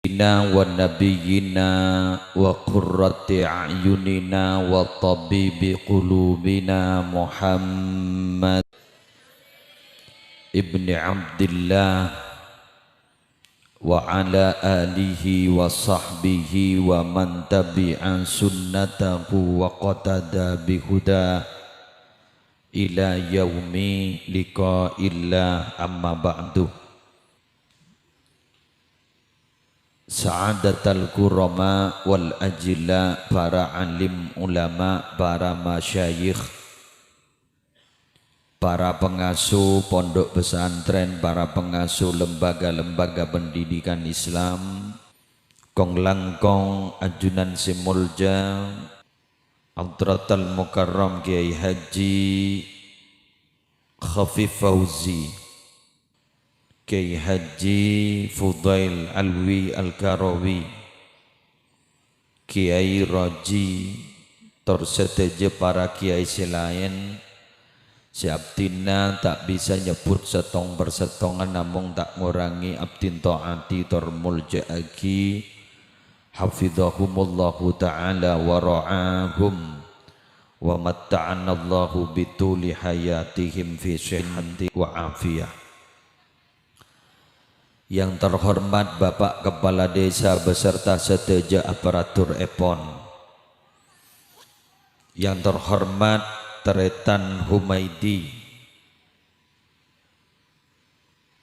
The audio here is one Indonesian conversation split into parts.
sayyidina wa nabiyyina wa qurrati a'yunina wa tabibi qulubina Muhammad ibni Abdillah wa ala alihi wa sahbihi wa man tabi'a sunnatahu wa qatada bihuda ila yaumi liqa'illah, amma ba'du. Sa'adatal kurama wal ajilla, para alim ulama, para masyayikh, para pengasuh pondok pesantren, para pengasuh lembaga-lembaga pendidikan Islam, kong langkong ajunan simulja Hadratal Mukarram Kiai Haji Khafif Fauzi, Kiai Haji Fudail Alwi Al-Karawi, Kiai Raji, terseteje para kiai selain. Siabdina tak bisa nyebut setong persetongan, namun tak ngurangi abdin ta'ati termulja'agi hafidhahumullahu ta'ala wa ra'ahum wa matta'anallahu bituli hayatihim fi sihhati wa afiyah. Yang terhormat Bapak Kepala Desa beserta seteja aparatur EPON, yang terhormat Teretan Humaidi,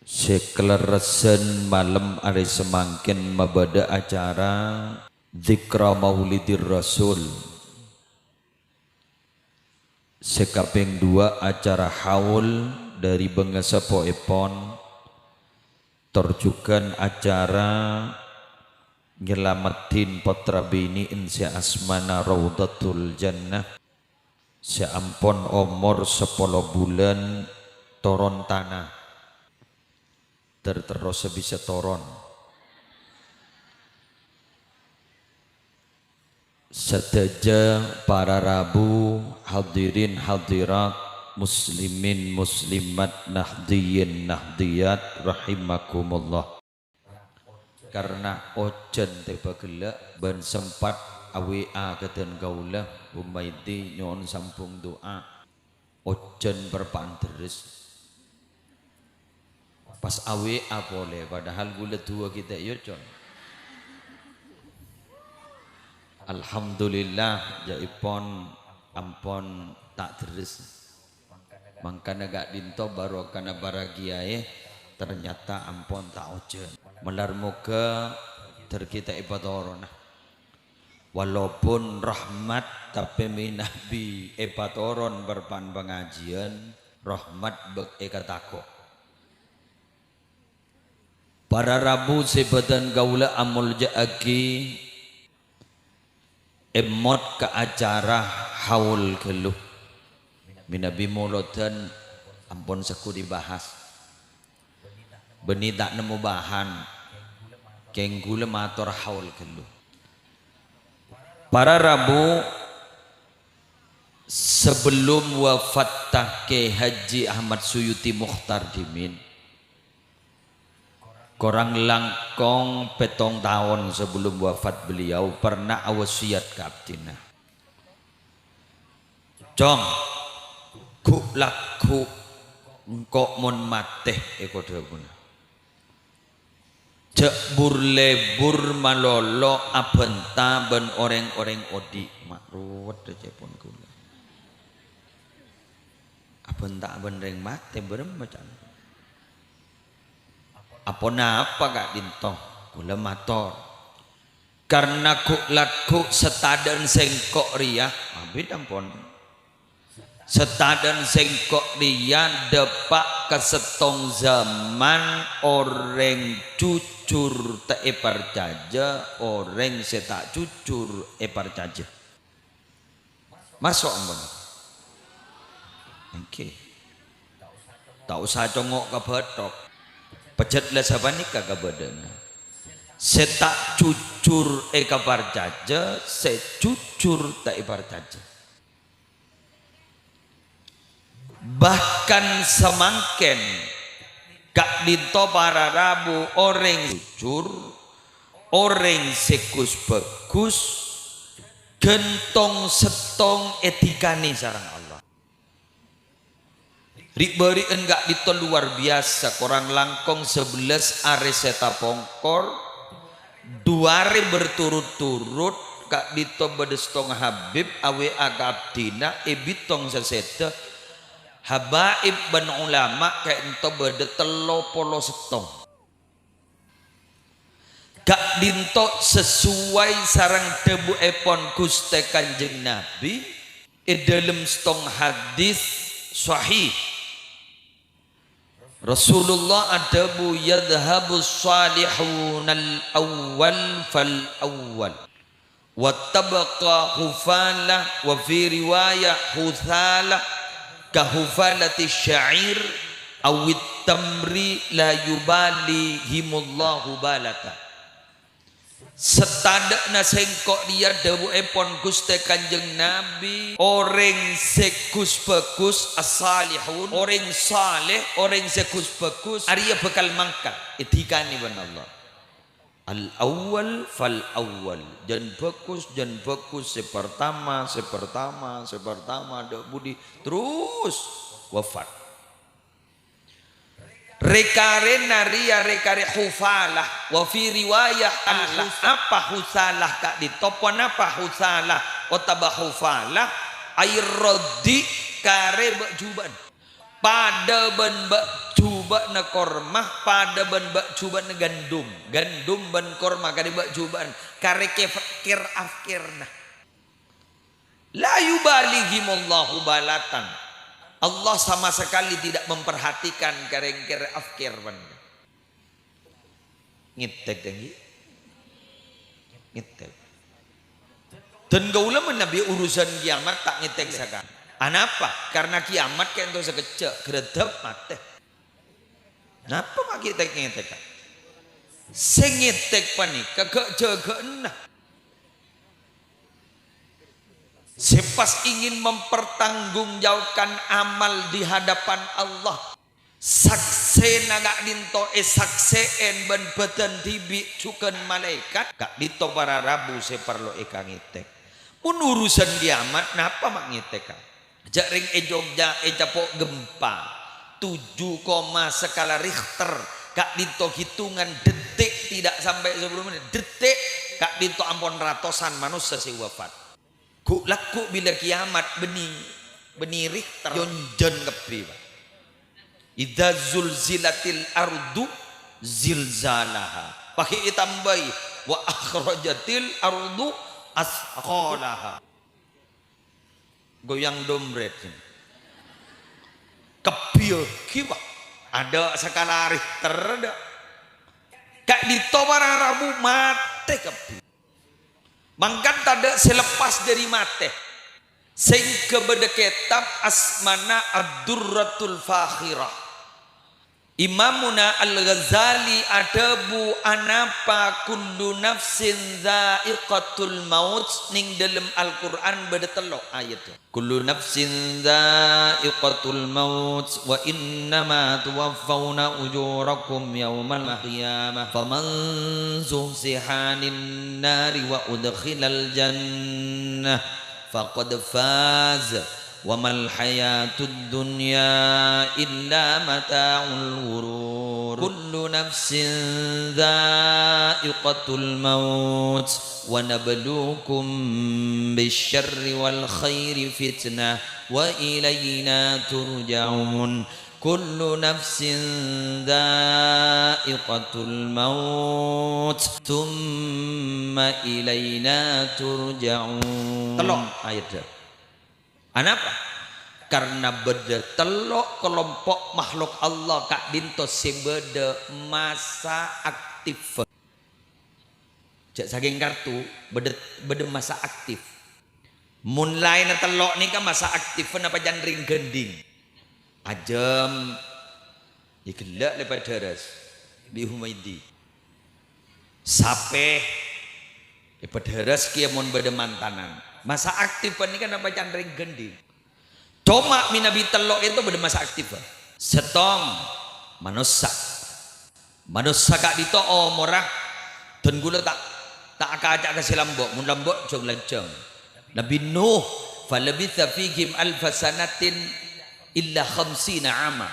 sekleresen malam hari semangkin mabada acara Dzikra Maulidir Rasul, sekaping 2 acara haul dari Bengesepo Epon, terjukan acara nyelamatin potra bini insya asmana Raudatul Jannah, seampun umur 10 bulan toron tanah terus bisa toron. Seteja para rabu hadirin hadirat, muslimin muslimat, nahdiyin nahdiyat rahimakumullah. Karena ojen tiba gelak ben sempat AWA keten gaula Humaidi nyon sampung doa ojen berpanteris pas AWA boleh, padahal gula tua kita yocon. Alhamdulillah jaipon ampon tak terus, mangkana gak dinto baru kana baragiae ternyata ampon tak ojen melar moga terkita ibadorona. Walaupun rahmat tapi minabi epatoron berpan pengajian rahmat bek ekatako. Para rabu sebadan gaula amul jaaki emot ke acara haul keluh minabi molodan ampun seku dibahas beni tak nemu bahan kenggule mator haul keluh. Para rabu sebelum wafat Kiai Haji Ahmad Suyuti Mukhtar Dimin, korang langkong 7 tahun sebelum wafat beliau pernah wasiat ke abdina, Cong ku laku engkau mon mateh ekodabuna cek burlebur malolo abenta ben orang-orang odi makruwet cepon kula abenta ben reng mate berem macam apa gak dintoh kula mator karena ku laku setadan sengkok ria abid ampun setadan sengkok dia depak kesetong zaman orang cucur tak epar caja, orang setak cucur epar caja. Masuk ampun. Oke. Tak usah congok ke betok. Pejet lah sabanika ke badan. Setak cucur epar caja, secucur tak epar caja. Bahkan semangken gak dito para rabu orang jujur orang sekus bagus gentong setong etikane sarang Allah. Ribari enggak dito luar biasa, korang langkong 11 are seta pongkor 2 hari berturut-turut kak dito bedestong Habib awe agabdina ebitong seseta habaib ban ulama kayak ento bede telo polo setong kak dinto sesuai sarang tebu epon Gusti Kanjeng Nabi dalam setong hadis sahih Rasulullah adabu yadhabu salihun al-awwal fal-awwal wa tabqa hufalah wa fi riwayah huthalah ka hufalati syair awit tamri la yubali himullahu balata. Setandakna sengkok dia debu epon Gusti Kanjeng Nabi orang sekus bagus as-salihun orang saleh orang sekus bagus arya bekal mangkat etikani ban Allah al-awwal fal awwal jan bagus sepertama dak budi terus wafat rekare naria rekare hufalah wa fi riwayah apa husalah kak ditopon apa husalah otaba hufalah air rodi kare bak juban pada ban bak juban na kormah pada ban bak juban na gandum ban kormah kare bak juban kare kefir afkirna la yubalihimullahu balatan. Allah sama sekali tidak memperhatikan karengker afkir benda. Ngitek tinggi, ngitek. Dan gaulah menabi urusan kiamat tak ngitek sakan. Anapa? Karena kiamat kan itu sekecek, geredep mate. Napa mak ngitek kan? Sengitek panik, kagak jaga nah. Sepas ingin mempertanggungjawabkan amal di hadapan Allah sakse nagak dinto sakseen ban badan dibi cukan malaikat kak dito para rabu separlo ekang itek pun urusan kiamat napa mak ngitek jaring Jogja capok gempa 7, skala Richter kak dito hitungan detik tidak sampai 10 menit detik kak dito ampun ratusan manusia si wafat ku laku bila kiamat beni Richter jonjon kepriwa idza zulzilatil ardu zilzalaha pakai itambai wa akhrajatil ardu asqalaha goyang dompet kepieu kiwa ada skala Richter ada kak ditobara rabu mate kepieu mangkat tada selepas dari mate sehingga beda kitab asmana ad-durratul fakhirah Imamuna Al-Ghazali adabu anapa kullu nafsin dha'iqatul maut ning dalam Al-Quran beda telok ayat kullu nafsin dha'iqatul maut wa innama tuwaffawna ujurakum yawmal qiyamah faman zuhzihanin nari wa udkhilal jannah faqad faz wa mal hayatud dunya illa mata'ul ghurur kullu nafsin dha'iqatul maut wa nabluukum bisyarri wal khairi fitnah wa ilayna turja'un kullu nafsin dha'iqatul maut thumma ilayna turja'un telok ayat anapa? Karena beda telok kelompok makhluk Allah kak dinto sebeda masa aktif jak saking kartu beda masa aktif mulai na telok ni kan masa aktif apa jandring gending ajam ikelak lepas daras bi Humaidi sape lepas daras kia mon beda mantanan masa aktif ini kan apa candring gending cuma minabi telok itu beda masa aktif setong manusia kak dito morah dan gula tak tak akak ke silambok mun lambok jong lancang. Nabi Nuh falabitha fihim alfasanatin illa khamsina ama.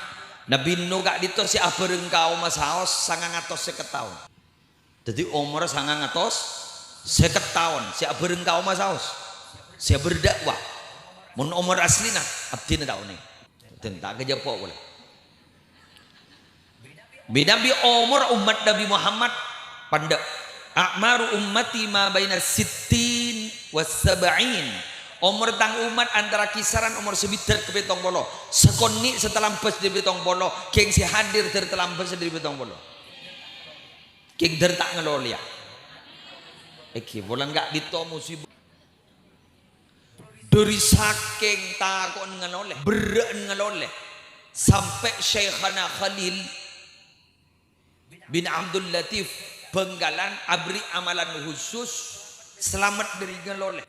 Nabi Nuh gak dito si abareng kaum masaos 950 tahun. Jadi umur 950 tahun si abareng kaum masaos. Si berdakwah. Mun umur aslina abdina tahun ni. Tak kejapok boleh. Nabi umur umat Nabi Muhammad pandai. A'maru ummati ma baina sittin was sab'in. Umur tang umat antara kisaran umur sebitar ke betong bolo. Sekoni setelampes di betong bolo. Keng si hadir tertelampes di betong bolo. Keng der tak ngelolia. Eki bolan gak dito musibah. Dari saking takon ngeloleh, berat ngeloleh. Sampai Syekhana Khalil bin Abdul Latif Benggalan abri amalan khusus selamat dari ngeloleh.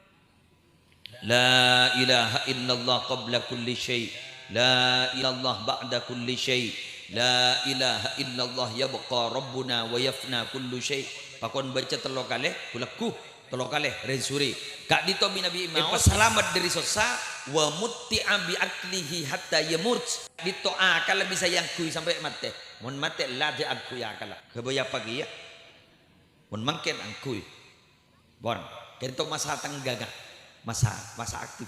La ilaha illallah qabla kulli syai, la ilallah ba'da kulli syai, la ilaha illallah yabqa rabbuna wa yafna kullu syai. Pakon baca telo kali kulaku telo kali resuri kak dito binabi mau selamat dari sosa wa mutti'a bi aklihi hatta yamut. Dito akal bisa yang kui sampai mati. Mun mati la di aku ya akal kebaya pagi ya mun mangken angkui bon kento masa tanggagah masa aktif.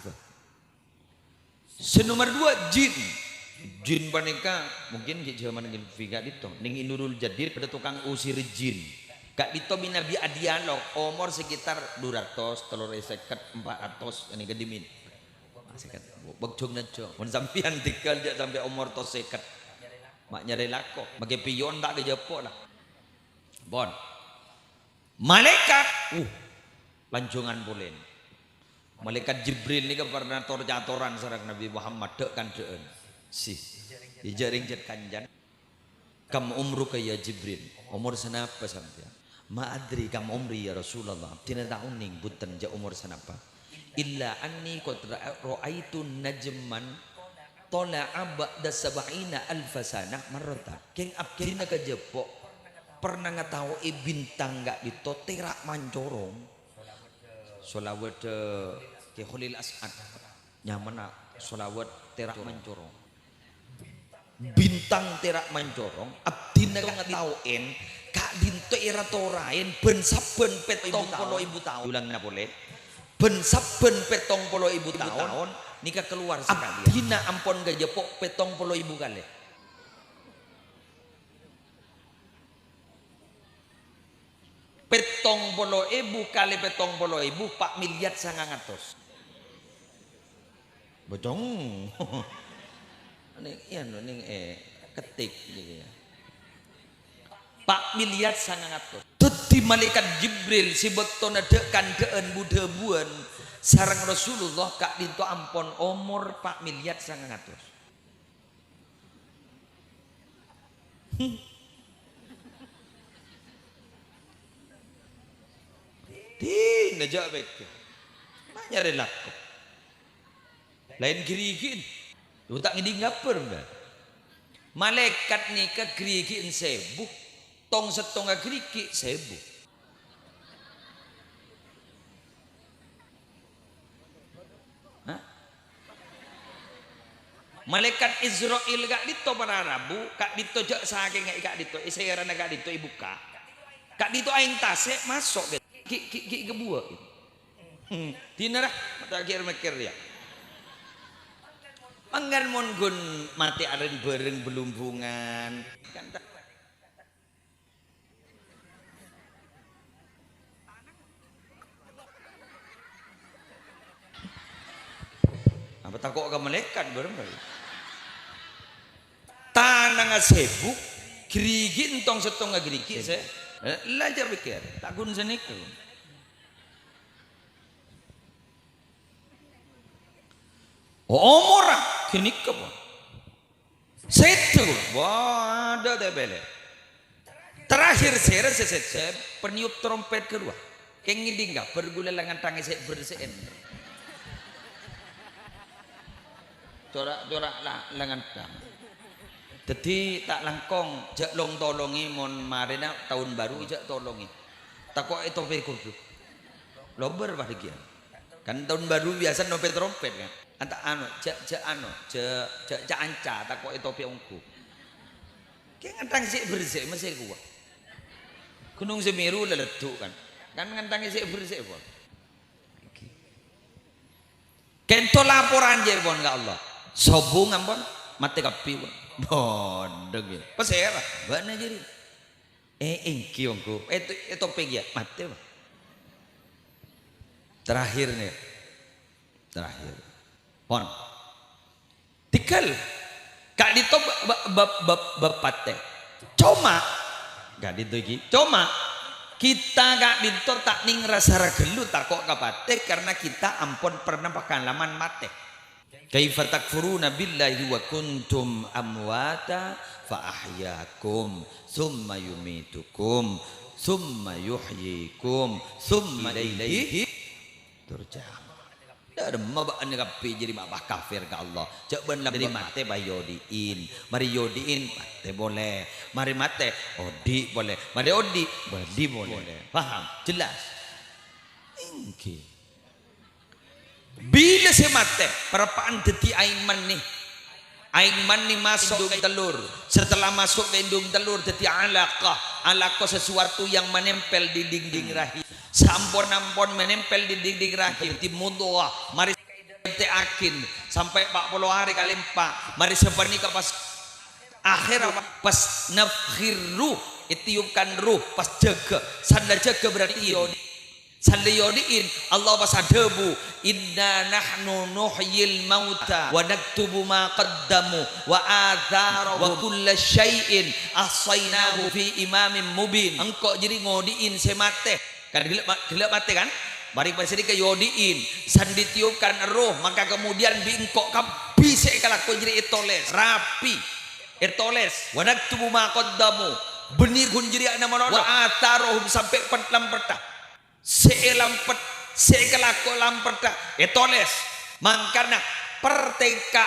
Senomor 2 jin paneka mungkin di zaman ngin figa dito ning Nurul Jadir pada tukang usir jin kak dito binabi dialog umur sekitar 200 350 400 ini gedimin sekat begjong najo mun sampean tinggal dia sampai umur tos sekat mak nyari lako bagi pion tak kejepo lah bon malaikat lanjungan boleh malaikat Jibril ni kan pernah jatoran sareng Nabi Muhammad dek kan deun si dijaring jet kanjan kam umruka ya Jibril umur sanapa sampean ma'adri kam umri ya Rasulullah tina taun ning buten ja umur sanapa illa anni qad ra'aitu najman tala'a ba'da sab'ina alfasana marrata keng abdina kejepok pernah ngatahu bintang gak dito terak mancorong solawat ke Khalil As'ad nyamana solawat terak mancorong bintang terak mancorong abdina gak ngatahuin kak dinto era torain ben saben 70.000 tahun ulang na boleh ben saben 70.000 tahun nikah keluar sekali abdina ampon gajepok 70.000 kali 70.000 kali 70.000 4 miliar 900 bocong ning ketik gitu ya 4 miliar 900 dadi malaikat Jibril si bektona dekan deun budebuan sareng Rasulullah kak dinto ampon umur 4 miliar 900 di najak baik banyak relaku lain girikin lu tak ngidi ngapur enggak malaikat ni ke girikin sebuh tong setong geriki sebuh malaikat Israel gak dito para Rabu kak dito jak saking gak dito isayara gak dito ibuka kak dito aing tasek masuk ki gebuah dinarah mata mikir ya anggan mon gun mati aren bareng belumbungan kan apa takut ke malaikat bareng tanang sebu gerigi entong setong gerigi saya lajar pikir tak gun seniku omor kini kebo setu wah ada tebele terakhir saya peniup trompet kedua kengin dingga bergulelangan tangi saya bersen corak lah lengan tam jadi tak langkong jak long tolongi mon marina tahun baru jak tolongi takok topi kudu lober bahagia kan tahun baru biasa nompet trompet kan anta je anca takok topi ongku kayak ngantang sik bersih masih kuat Gunung Semeru leleduk kan ngantang sik bersih pun kento laporan je pun ke Allah sobung ampun mati kapi pun bodong ya pesera bana jadi engki ongku itu pegi ya mati pun terakhir pon tikal kak dito bapat teh cuma gak dito iki cuma kita gak dito tak ning rasa ragelu tak kok kapate karena kita ampun pernah pengalaman mate kaifa takfuruna billahi wa kuntum amwata fa ahyakum summa yumitukum summa yuhyikum summa ilaihi turja'un. Ada mabaan kapi jadi mabah kafir ke Allah. Cak ben dari mate bayodiin. Mari yodiin mate boleh. Mari mate odi boleh. Mari odi boleh. Paham? Jelas. Engki. Bila saya mate perapaan deti aing man nih masuk ke telur. Setelah masuk ke indung telur deti alaqah sesuatu yang menempel di dinding rahim. Sampun menempel di dinding rahim di mudghah mari te akin sampai 40 hari kali 4 mari sepernika pas akhir pas nafkhir ruh itiupkan ruh pas jaga sanda jaga berarti sandayodiin Allah pas debu inna nahnu nuhyil mauta wa naktubu ma qaddamu wa atharahum wa kulla syai'in ahsaynahu fi imamin mubin engkau jadi ngodiin semate kan gelap mati kan mari pasir ke yodiin sandi tiupkan roh maka kemudian bingkok kapi sekalaku jadi etoles rapi etoles wanak tubuh makodamu benir kunjiri ana manono wa atarohum sampai lamperta selampet sekalaku lamperta etoles mangkana perteka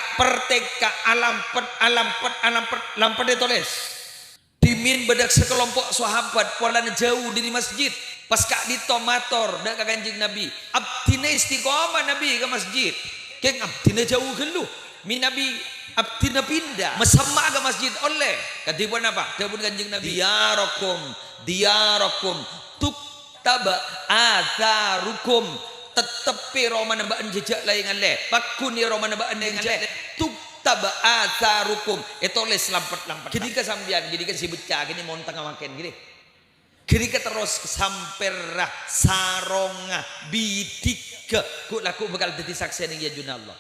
alampet etoles dimin bedak sekelompok sahabat pola jauh dari masjid pas kak ditomator dak ka Kanjeng Nabi abdina istiqomah Nabi ke masjid keng abdina jauh gelu mi Nabi abdina pindah mesemma ke masjid oleh kadipun apa kadipun Kanjeng Nabi diyarakum tuktaba atharukum tetepi romana baan jejak layangan le pakuni romana baan jejak tuktaba atharukum etoles lampet gini ke sambian gini ke si becah gini montang makan gini kiri ke terus samperah saronga bidik ku laku bakal dadi saksi ning ya junallah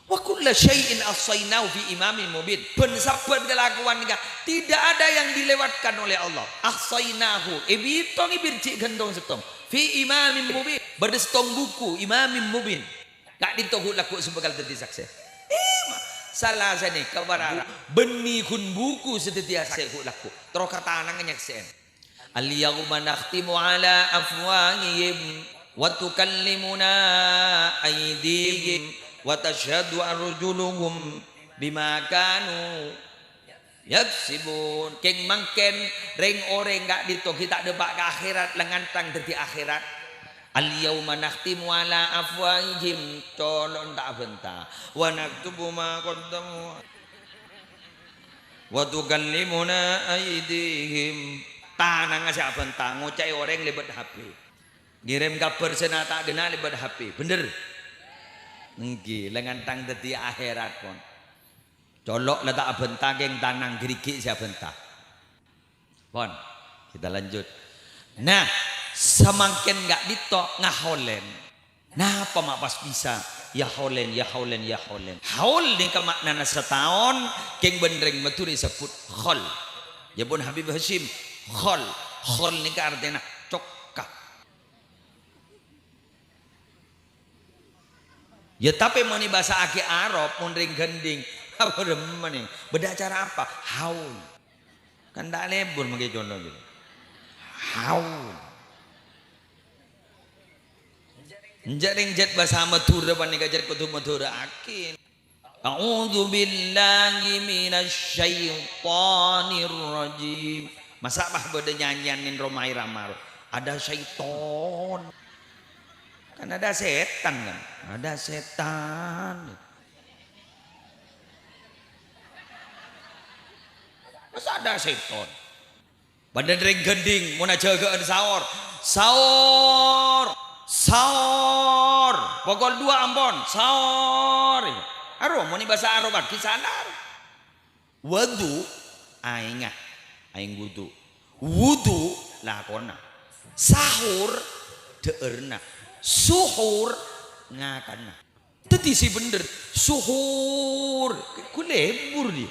wa kullu syai'in ahsaynahu fi imamin mubin ben saben kelakuan nikah tidak ada yang dilewatkan oleh Allah ahsaynahu ibitong ibirci gendong setong fi imamin mubin berdestong buku imamin mubin gak ditogu laku sebakal dadi saksi salah sani kabarara beni kun buku setetia saya ku laku terus kata anang nyaksien al-yawma nakhtimu ala afwahihim wa tukallimuna aydihim wa tashhadu arjuluhum bima kanu yaksibun keng mangken ring oreng gak ditogi tak debak ke akhirat lengantang dadi akhirat al-yawma nakhtimu ala afwahihim tolong tak bentah wa naktubu ma qaddamu wa tukallimuna aydihim tanang asa bentah ngocai orang lebat HP ngirim kabar sena tak kena lebat HP bener nggih lengantang dadi akhirat pun colok lah tak bentah geng tanang gerigi sia bentah pon kita lanjut nah semakin gak ditok ngaholen nah apa mak pas bisa ya holen haul ni ka maknana setahun keng bendreng metu disebut khol ya pun Habib Hashim khol ni ka artinya cokak ya tapi meni bahasa aki Arab mun ring gending apa demen beda cara apa haul kan tak lebur mangke contoh gitu haul jaring jet bahasa Madura pan nika jet kudu Madura akin a'udzu billahi minasy syaithanir rajim Masa bah beda nyanyianin Romai Ramar. Ada syaiton. Kan ada setan kan. Ada setan. Masa ada setan. Badan ring gending. Mau jagaan sahur. Sahur. Sahur. Pokol 2 Ambon. Sahur. Aduh mau nih bahasa Arab. Kisanar. Wadu. Aing wudu. Wudu lakona. Sahur deurna. Suhur ngakana. Tadi si bener. Suhur. Ku lebur dia.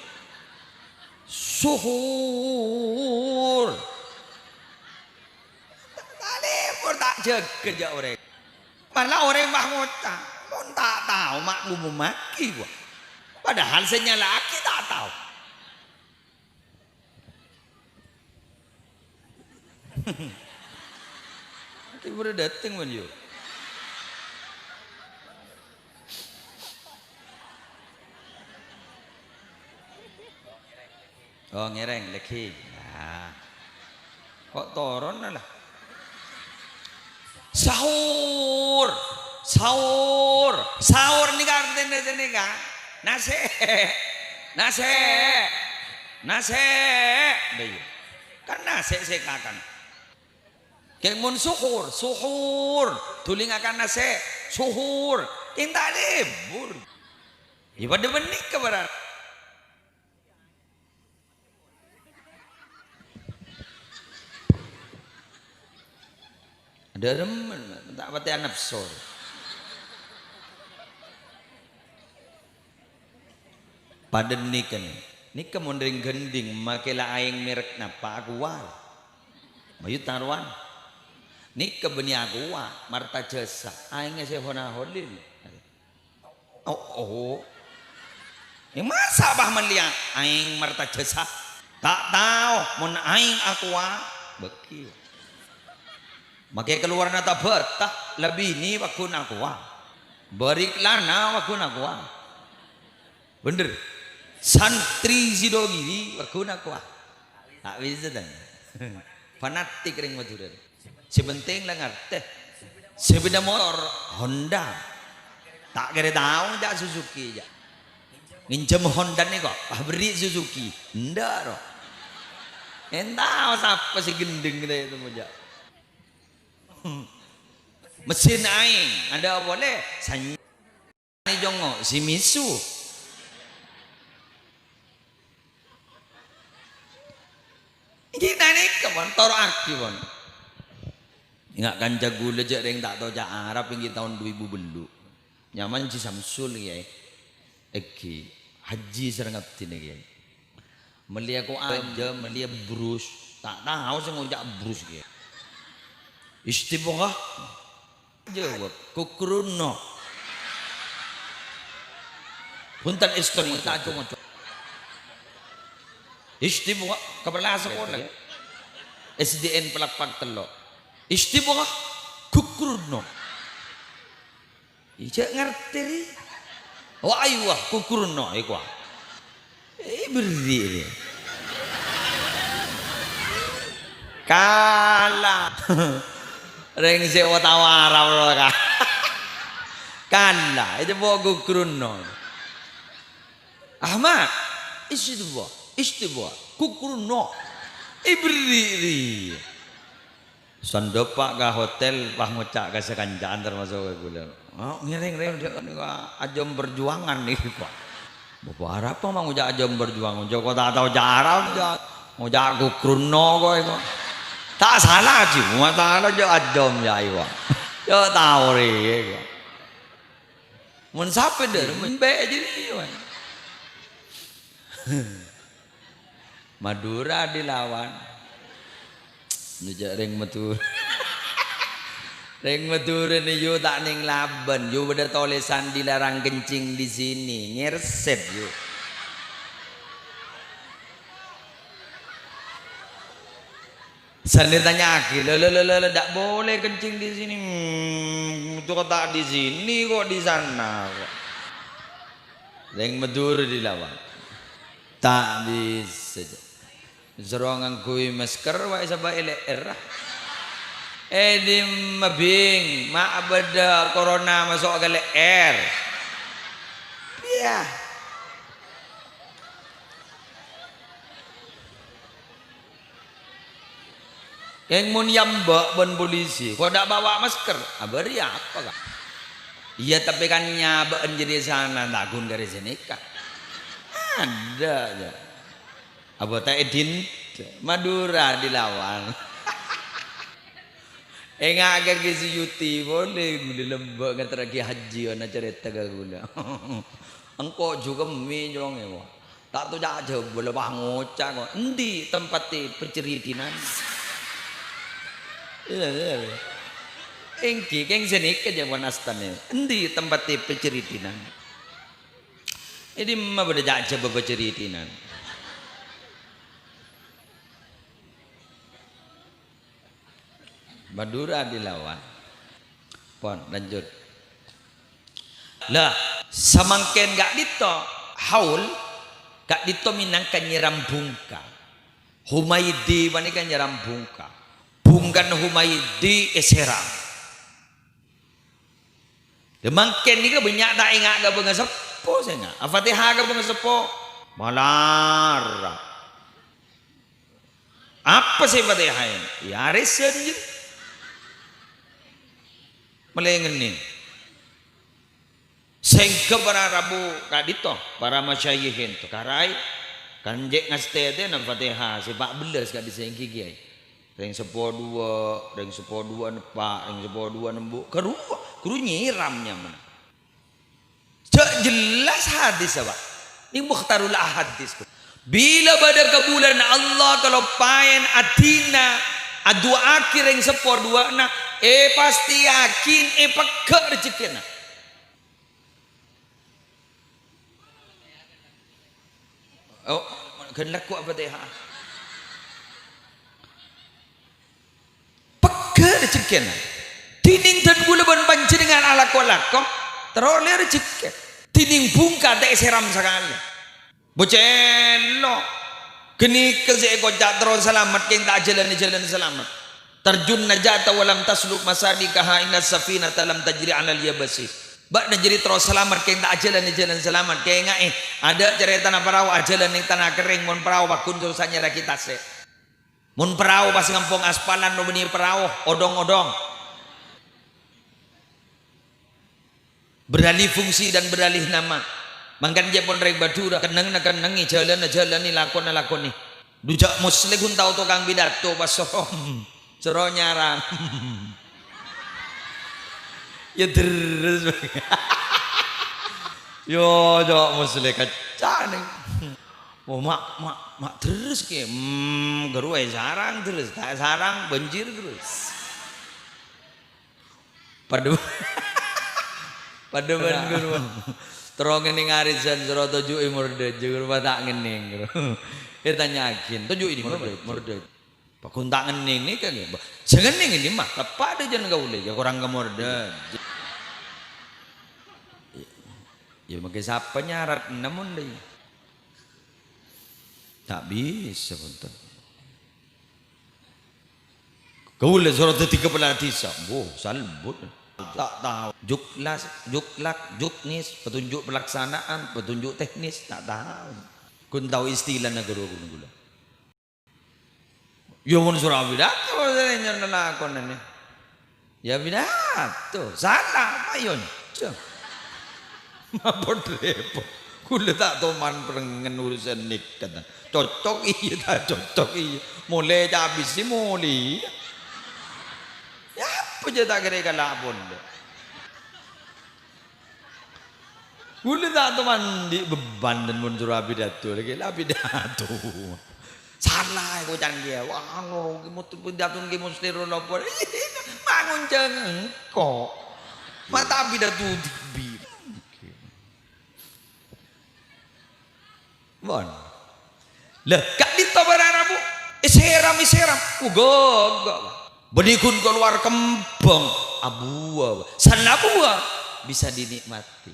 Suhur. Tak lebur tak jaga ja orang. Malah orang mah ngota. Mau tak tahu mak mau maki gua. Padahal saya laki tak tahu. Nanti baru dateng man yuk. Oh ngereng lagi. Nah. Kok toron lah. Sahur. Sahur. Sahur nih kan ini kan. Nase. Nase. Nase. Kan nase sekakan. Keng mun suhur, suhur, tuling akan nase, suhur, inta lebur. Ibadah benik keberar. Ada remen, tak pati nafsu. Pada nikan, nikah mondring gending, makilah aing merek napa akual, mayu taruan. Nikah beni agua marta jasa aingnya saya hona holil. Oh. Yang masa bah melihat aing marta jasa tak tahu mun aing aqua beki. Makai keluar nata bertah lebih ni wakun aqua. Beriklah na wakun aqua. Bener. Santri sidogiri wakun aqua. Tak bisa dan. Fanatik ring Madura. Sebenting lah ngerti. Sepeda motor Honda. Tak kira tahu jak Suzuki jak. Minjem Honda nih kok. Beri Suzuki. Ndak roh. Entah siapa si gendeng kita itu mujak. Mesin aing ada boleh. Sanya ni jongo si Misu. Kita ni kebantor aktif pun. Ingat kan jago lejak yang tak tahu jak Arab yang tahun 2000 belu. Nyaman si Samsul ya. Eki haji serengat ini ya. Melihat ko aja, melihat brus. Tak tahu saya ngojak brus ya. Istibah jawab kukruno. Punten istri tak cuma. Istibah kebelah sekolah. SDN Pelakpak Telok. Istibah kukruno. Ijak ngerti ni. Wah ayuh kukruno iku. Beri ni. Kalah. Reng sewa tawara ka. Kalah itu bawa kukruno. Ahmad istibah kukruno. Beri. Sandopak ke hotel pah ngocak ke sekanjaan termasuk ke gula. Oh ngereng dia kan ajam berjuangan nih pak. Bapak Arab apa mau ngojak ajam berjuang? Joko tak tahu jarang ngojak kukruno kok itu. Tak salah sih, mata ada jo ajam ya iwa. Jo tahu re. Mun sampai der membe jadi iwa. Madura dilawan. Nujak ring metur. Ring metur ini yo tak ning Laban, yo beda tulisan dilarang kencing di sini, ngersep yo. Saya tanya aki, tak boleh kencing di sini. Itu tak di sini kok di sana. Ring metur dilawan. Tak bisa. Zerongan kui masker wae sabah LR. Di mabing mak beda corona masuk ke LR. Iya. Yang mun yamba bon polisi, kok tak bawa masker, abari apa kak? Iya tapi kan nyabaan jadi sana takun dari sini kak. Ada aja. Abota Edin Madura dilawan. Enggak agak gizi yuti boleh gula lembak ngeteragi haji ana cerita gula. Engkau juga minjong ya. Tak tu aja boleh bah ngocak kok. Endi tempat perceritinan. Engki keng senik aja wanastane. Endi tempat perceritinan. Ini mah beda aja berceritinan. Madura dilawan. Pon lanjut. Lah samangken gak dito haul gak dito minangkan nyiram bungka. Humaydi wani kan nyiram bungka. Bungkan Humaydi eserang. Demangken ni ka banyak tak ingat ka bunga sepo senya. Al-Fatihah ka bunga sepo. Malar. Apa sih Fatihah ini? Ya resen je. Melengen ni. Sehingga para rabu kadito, para masyayihin tu karai kanjek ngastede na Fatihah si 14 ka disengki kiai. Ring 12, ring 12 nepak, ring 12 nembuk. Kru nyiramnya mana? Jelas hadis apa? Ini mukhtarul hadis. Bila pada kebulan Allah kalau payen atina adu akhir yang 12 na pasti yakin pekak rezekina. Oh, kendak ku apa teh? Pekak rezekina. Tining dan gula ban panjenengan ala kolako teroleh rezeki. Tining bungka teh seram sekali. Bocelo geni kese kocak terus selamat keng tak jalan selamat. Terjun najata walam tasluk masadikaha inna safinata lam tajri 'alal yabasi. Bak jadi terus selamat keng tak jalan selamat keng ada cerita na perahu ajalan ning tanah kering mun perahu bakun terusanya kita se. Mun perahu pas ngampung aspalan no benih perahu odong-odong. Beralih fungsi dan beralih nama. Mangkan dia pun rek badura kenang jalan ni lakon ni. Dujak muslim kun tahu tukang bidato pasom. Cero nyarang. Ya terus. Yo muslim kaca nih. Oh mak terus ke. Geruai sarang terus. Tak sarang banjir terus. Pada guru terong ini ngarisan suruh tujuh murda juga tak ngening kita nyakin tujuh ini murda pak kuntak ngening ni kan jangan ngening ini mah tepat aja nggak boleh ya kurang kemurda ya makai siapa nyarat namun deh tak bisa pun kau boleh suruh tiga pelatih sambo salbut tak tahu juklak juknis petunjuk pelaksanaan petunjuk teknis tak tahu kun tahu istilah negara gula ya mun surah pidato saya nelakon ini ya pidato salah apa yon apa repot kula tak toman perengen urusan nik kata cocok iya tak cocok iya mulai habis sih mulai ya apa je tak kira kalah pun gula tak tu mandi beban dan muncul pidato lagi lah pidato salah aku jangan dia wah lo mutu pidato ke musliru lopo bangun jangan kok mata pidato dibi bon lah kak dito bararabu seram ugog benikun keluar kembang abu sana abu bisa dinikmati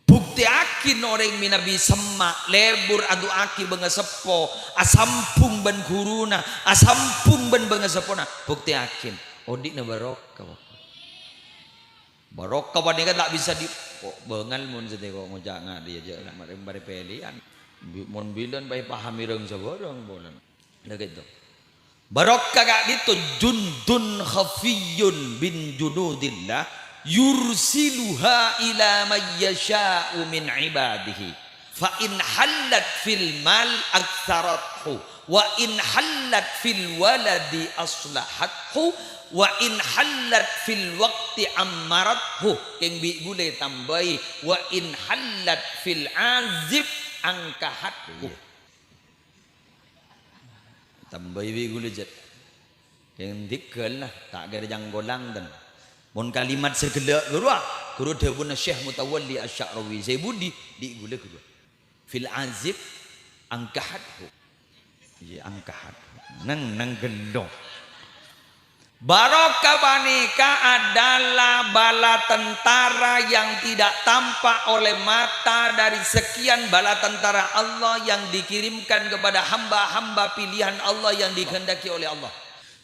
bukti akin orang minabi semak lebur adu aki benga sepo asampung ben guruna asampung ben benga sepona bukti akin odik na barokah barokah panika tak bisa di bengal mun sete kok ngojak ngadi aja mari mari pelian mun bilan bae pahami reung saborong bolan nah gitu barokah gak itu jundun khafiyun bin junudillah yursiluha ila man yasha'u min ibadihi fa in hallat fil mal aktsarathu wa in hallat fil waladi aslahathu wa in hallat fil waqti ammarathu keng bi gule tambahi wa in hallat fil azib angkahathu tambahi bi gule jet keng dikkel lah tak ada jang golang dan mun kalimat segelak guru dawuh Syekh Mutawalli Asy-Sya'rawi saya budi di gule kedua fil azib angkahathu ya angkahathu nang gendong barokah panika adalah bala tentara yang tidak tampak oleh mata dari sekian bala tentara Allah yang dikirimkan kepada hamba-hamba pilihan Allah yang dikehendaki oleh Allah.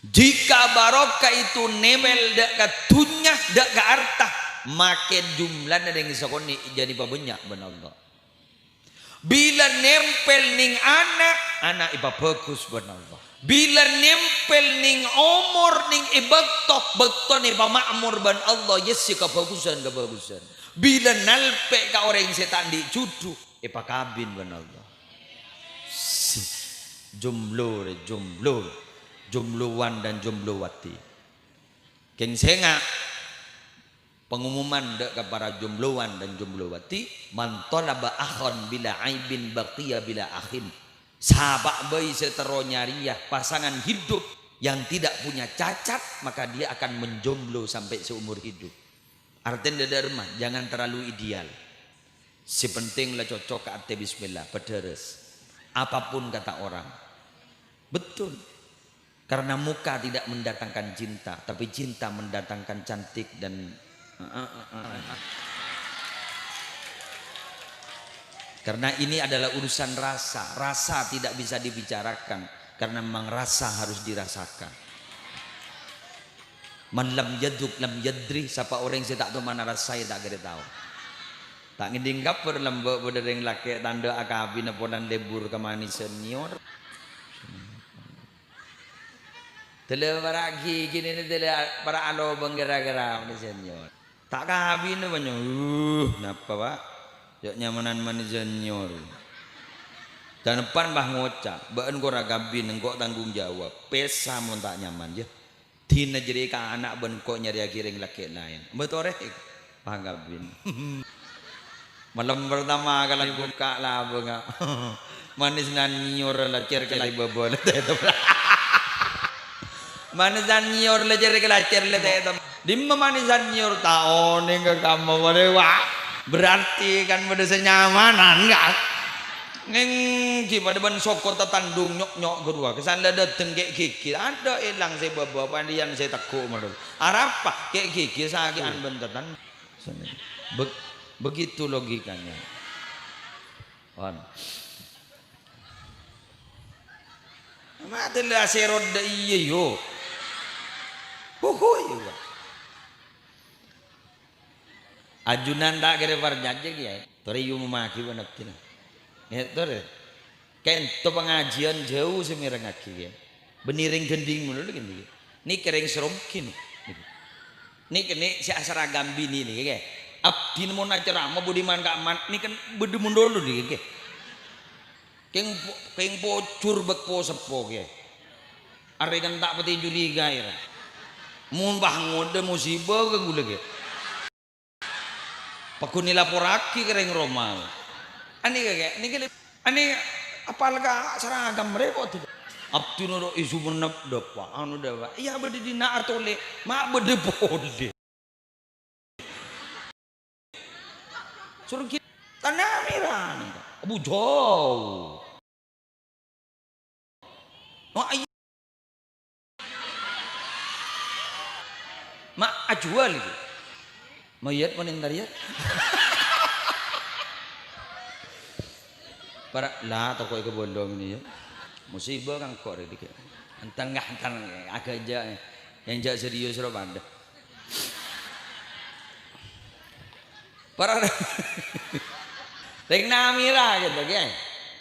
Jika barokah itu nemel dak ka tunyah dak ka artah make jumlahna dengan sakoni jadi pabanyak ben Allah. Bila nempel ning anak iba bagus ben Allah. Bila nempel ning umur ning bektok ni pamakmur ban Allah yesi kebagusan. Bila nalpe ka orang setan di cucu ipa kabin ban Allah. Jumluwan dan jumluwati. Keng senga pengumuman dek kepada jumluwan dan jumluwati man talaba akhon bila aibin baqiya bila akhin. Sahabat bayi setero nyariah pasangan hidup yang tidak punya cacat maka dia akan menjomblo sampai seumur hidup. Artinya dharma jangan terlalu ideal. Si penting lah cocok ke ate bismillah pederes. Apapun kata orang. Betul. Karena muka tidak mendatangkan cinta, tapi cinta mendatangkan cantik dan karena ini adalah urusan rasa. Rasa tidak bisa dibicarakan karena memang rasa harus dirasakan. Man lam yaduk lam yadri, siapa orang yang tak tahu mana rasa ya tak kira tahu. Tak ngedinggap berlembab berdering laki tanda akabin aponan lebur kemani senior. Tele baragi gini ni tele para alo benggera-gera ni senior. Tak kabin banyak. Napa pak? Jok nyamanan mani senior. Dan depan bah ngocak. Baen ko ragabin engko tanggung jawab. Pesa mun tak nyaman je. Tina jadi ka anak ben ko nyari kiring laki lain. Betul rek? Pagabin. Malam pertama kalau buka lah bunga. Manis nanyur lacer ke lai bobol itu. Manisan nyor lejer ke lacer le itu. Dimma manisan nyor taon ke kamu wah. Berarti kan pada senyamanan enggak? Neng gimana ban sokor tatandung nyok kedua kesan ada tenggek kiki ada elang saya bawa pandian saya takut malu. Arapa kek kiki sakian bentetan. Begitu logikanya. On. Matilah serod iya yo. Iya. Ajunan tak kira parjaje ya. Tori yu memaki banak tina. Tore. Ken to pengajian jauh semirang aki ya. Beniring gending mulu gini. Ni kering seromkin. Ni kene si seragam bini nih kayak. Abdi mau ceramah budiman gak man. Ni kan bedemun dulu nih kayak. Keng pocur bekpo sepo kayak. Are kan tak peti curiga ya. Mumbah ngode musibah ke gule kayak. Pakuni laporaki kering romal. Ani kayak ani apalagi seragam mereka tidak. Abdi nuro isu menep depa anu dewa. Iya berde dina artole mak berde pode. Suruh kita tanah miran. Abu jauh. Mak mak ajual itu. Mayat panen tariat. Para lah toko ke bolong ini ya. Musibah kang kok iki. Entan agak aja yang jak serius ro pada. Para Rek namira gitu kan.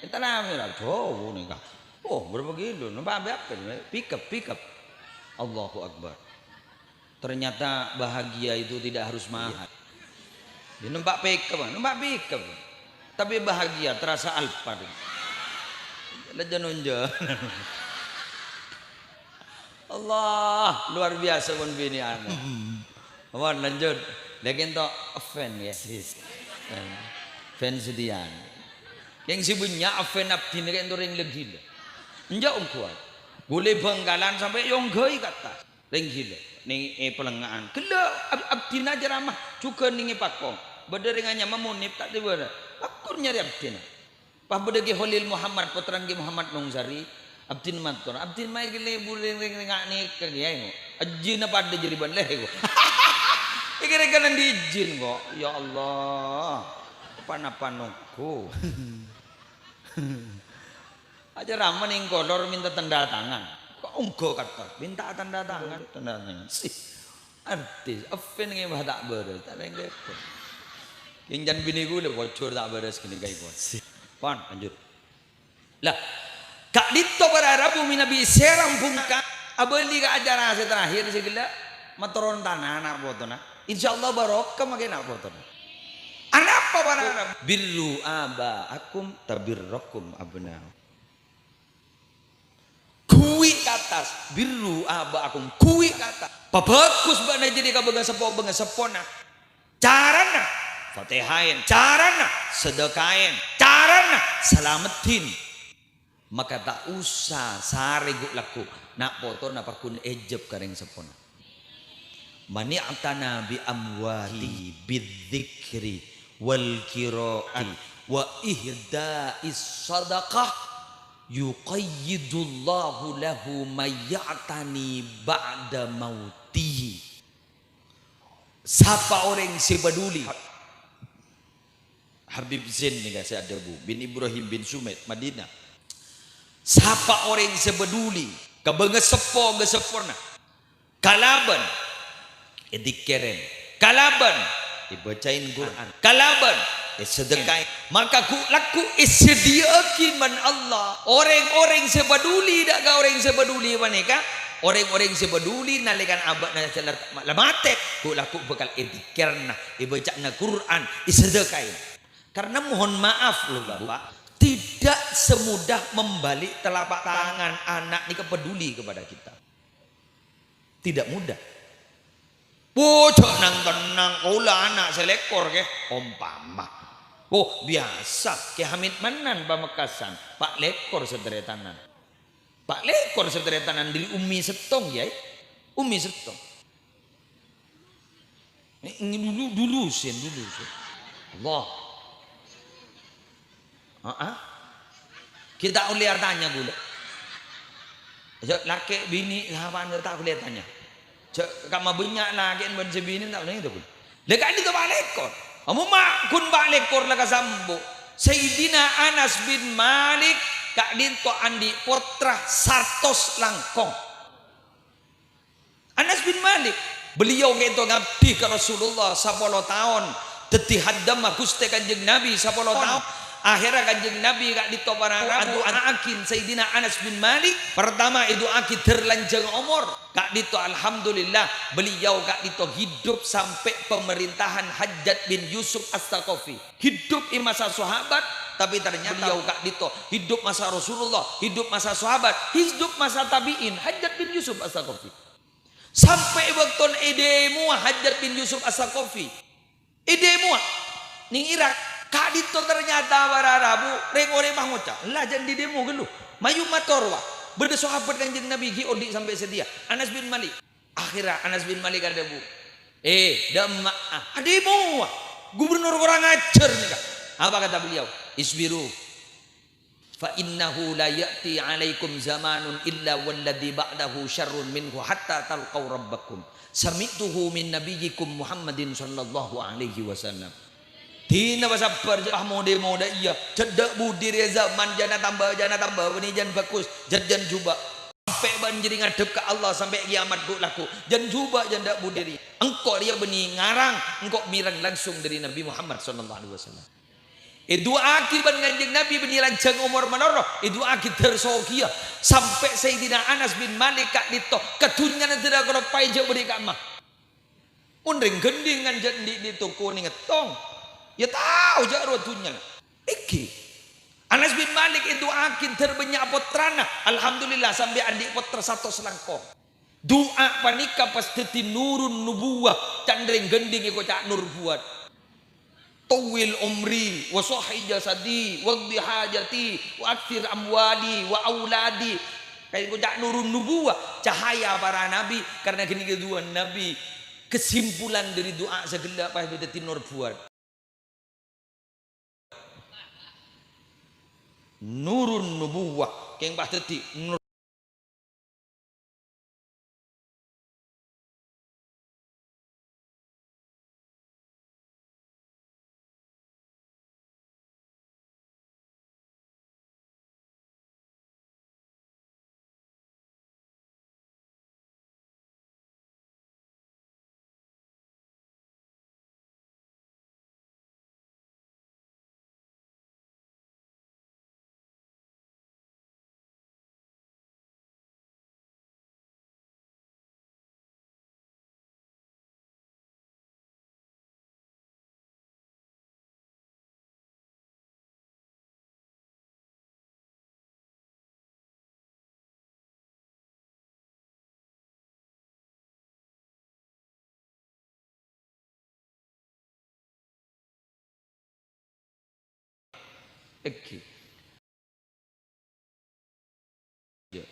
Kita namira jauh nih kak. Oh berapa kilo? Nampak apa? Pick up. Allahu Akbar. Ternyata bahagia itu tidak harus mahal. Dia nampak pick up. Tapi bahagia terasa alpa. Lejanunja. Allah luar biasa pun bini anak. Awan lanjut. Lagi to fan ya. Fan sedian. Yang sebenarnya fan abdi ni kan orang lagi lah. Enjak kuat. Boleh banggalan sampai yang gay kata. Ring gila. Ni pelengahan. Kela abdi aja ramah. Juga ni pakong. Berderingannya memunip tak tiba. Aku nyari abdi. Pas berdegi Holil Muhammad putran ki Muhammad Nongzari. Abdi matur. Abdi mai gile buling ring ni kagiyai. Aji na pada jeriban leh ko. Kira-kira diizin kok. Ya Allah. Panapanoku. Aja ramah ning kolor minta tanda tangan. Kok engko kata minta tanda tangan. Artis afen nge bah tak beres. Tak leng lepot. Yang jan bini gue le bocor tak beres kini kai kuat. Pan lanjut. Lah Kak Dito berharap bumi Nabi serang pungka. Abeli ka acara terakhir segala matoron tanah anak botona. Insyaallah barokah makin anak botona. Apa berharap? Birru abaakum tabirrakum abna. Kui katas birru abaakum kui kata. Pabagus bana jadi ka beungeun sepona. Carana Fatihain, carana sedekain, carana selamatin. Maka tak usah sariguk laku nak foto nak pakun ejeb kareng sepona. Mani'atana bi amwati bidzikri wal qiraati wa ihda'is sadaqah yuqayyidullahu lahu mayyatani ba'da mautihi. Siapa orang sebeduli Habib Zain ni kan saya ada bin Ibrahim bin Sumet Madinah. Siapa orang sebeduli kebenga sepo ge sepurna kalaban edikeren kalaban dibacain Quran kalaban sedekah maka ku laku isdiakin man Allah orang-orang sebeduli dak ka orang sebeduli maneka orang-orang sebeduli nalikan abad na lamate ku laku bakal edikerna dibacana Quran isedekain. Karena mohon maaf loh Bapak, tidak semudah membalik telapak tangan anak ini peduli kepada kita. Tidak mudah. Bocok nang tenang, ulah anak selekor ke, umpama. Oh biasa, ke Hamid Manan Pamekasan, Pak Lekor sederetanan. Pak Lekor sederetanan dari Umi Setong ya, Umi Setong. Ini dulu sih. Allah. Kita uliar tanya gula. Laki bini lawan tak uliar tanya. Kamu banyak lagi yang berbini tak boleh itu pun. Lekat itu balekor. Kamu mak kun balekor laka sambo. Sayyidina Anas bin Malik kak dinto andi putra sartos langkong. Anas bin Malik beliau gitu ngabdi ke Rasulullah 10 tahun. Teti haddam Gusti Kanjeng Nabi 10 tahun. Akhirnya Kanjeng Nabi kak dito para adu akin Sayyidina Anas bin Malik pertama itu akin terlanjang umur kak dito alhamdulillah beliau kak dito hidup sampai pemerintahan Hajjaj bin Yusuf As-Saqafi hidup di masa sahabat tapi ternyata beliau kak dito hidup masa Rasulullah hidup masa sahabat hidup masa tabi'in Hajjaj bin Yusuf As-Saqafi sampai waktu edemu Hajjaj bin Yusuf As-Saqafi edemu ning Irak Kak Dito ternyata bararabu reng-oreng manguca lajan di demo gelu mayu matorwa berde sahabat Kanjeng Nabi gi odik sampai sedia Anas bin Malik akhirnya Anas bin Malik ada bu damma ademo gubernur orang ajar nih kak apa kata beliau isbiru fa innahu la ya'ti alaikum zamanun illa walladhi ba'dahu syarrun minhu hatta talqaw rabbakum sami'tuhu min nabiyyikum Muhammadin sallallahu alaihi wasallam. Tina sabar jah mode iya cedak budi zaman jana tambah benijan bagus jan juba sampai banjiri ngadep ke Allah sampai kiamat ku laku jan juba janda budi engkau dia beni ngarang engkau mirang langsung dari Nabi Muhammad sallallahu alaihi wasallam. Itu akibat kanjeng Nabi beni lancang umur menoroh itu akid tersokia sampai Sayyidina Anas bin Malik kak dito ketunyan tidak kalau payah beri kamah mundring gendingan jadi di toko ni ngetong ya tahu jaro tunya iki Anas bin Malik itu akin terbanyak putrana alhamdulillah sampai adik putra satu selangkong doa panika pasti nurun nubuwah candring gending iko cak nur buat tawil umri wa sahih jasadi wa qdi hajati wa akthir amwali wa auladi kayak iko cak nurun nubuwah cahaya para nabi karena gini kedua nabi kesimpulan dari doa segala pas beda nur buat nurun nubuwah keng pasti nur iki ya.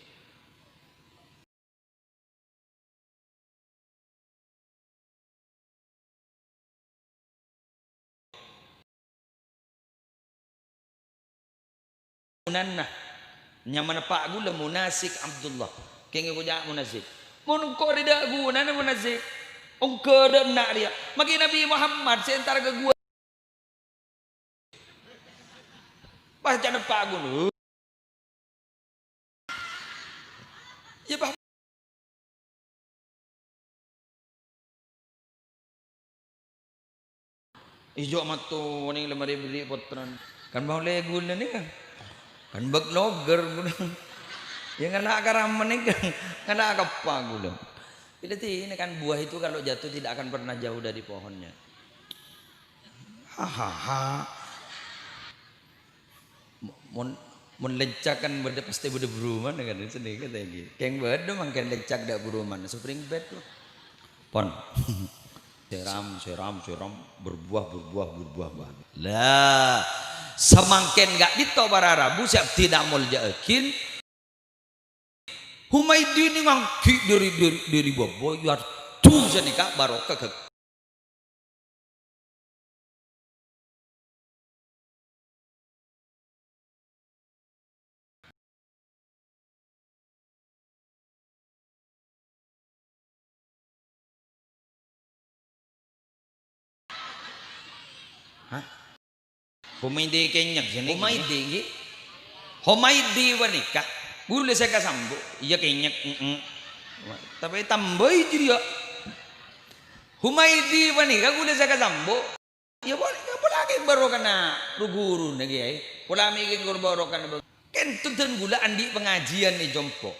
Munannah nyaman pak gula munasik Abdullah keng ko jak munasik mun ko rida guna na munasik ong kedem nak dia maki Nabi Muhammad sentar ke gua pas jana pak guna ya bah ijo matu ning lemari beli potran kan mau le gula ni kan bag loger gula yang kena karam nih kena apa gula berarti ini kan buah itu kalau jatuh tidak akan pernah jauh dari pohonnya hahaha mun leccakan berde pasti berde beruman kan sedih kata gitu keng berde mangken leccak dak beruman spring bed loh pon seram berbuah lah semangken gak dito bararabu siap tidak muljakin Humaydi ni mangki dari bobo yar tuh jadi kak barokah ke hah Humaydi kenyak sini Humaydi wanika guru saya kasambu iya kenyak tapi tambah jadi ya Humaydi wanika guru saya kasambu ya boleh lagi barokan na guru lagi ya pola mikir guru barokan kentut dan gula andi pengajian nih jompo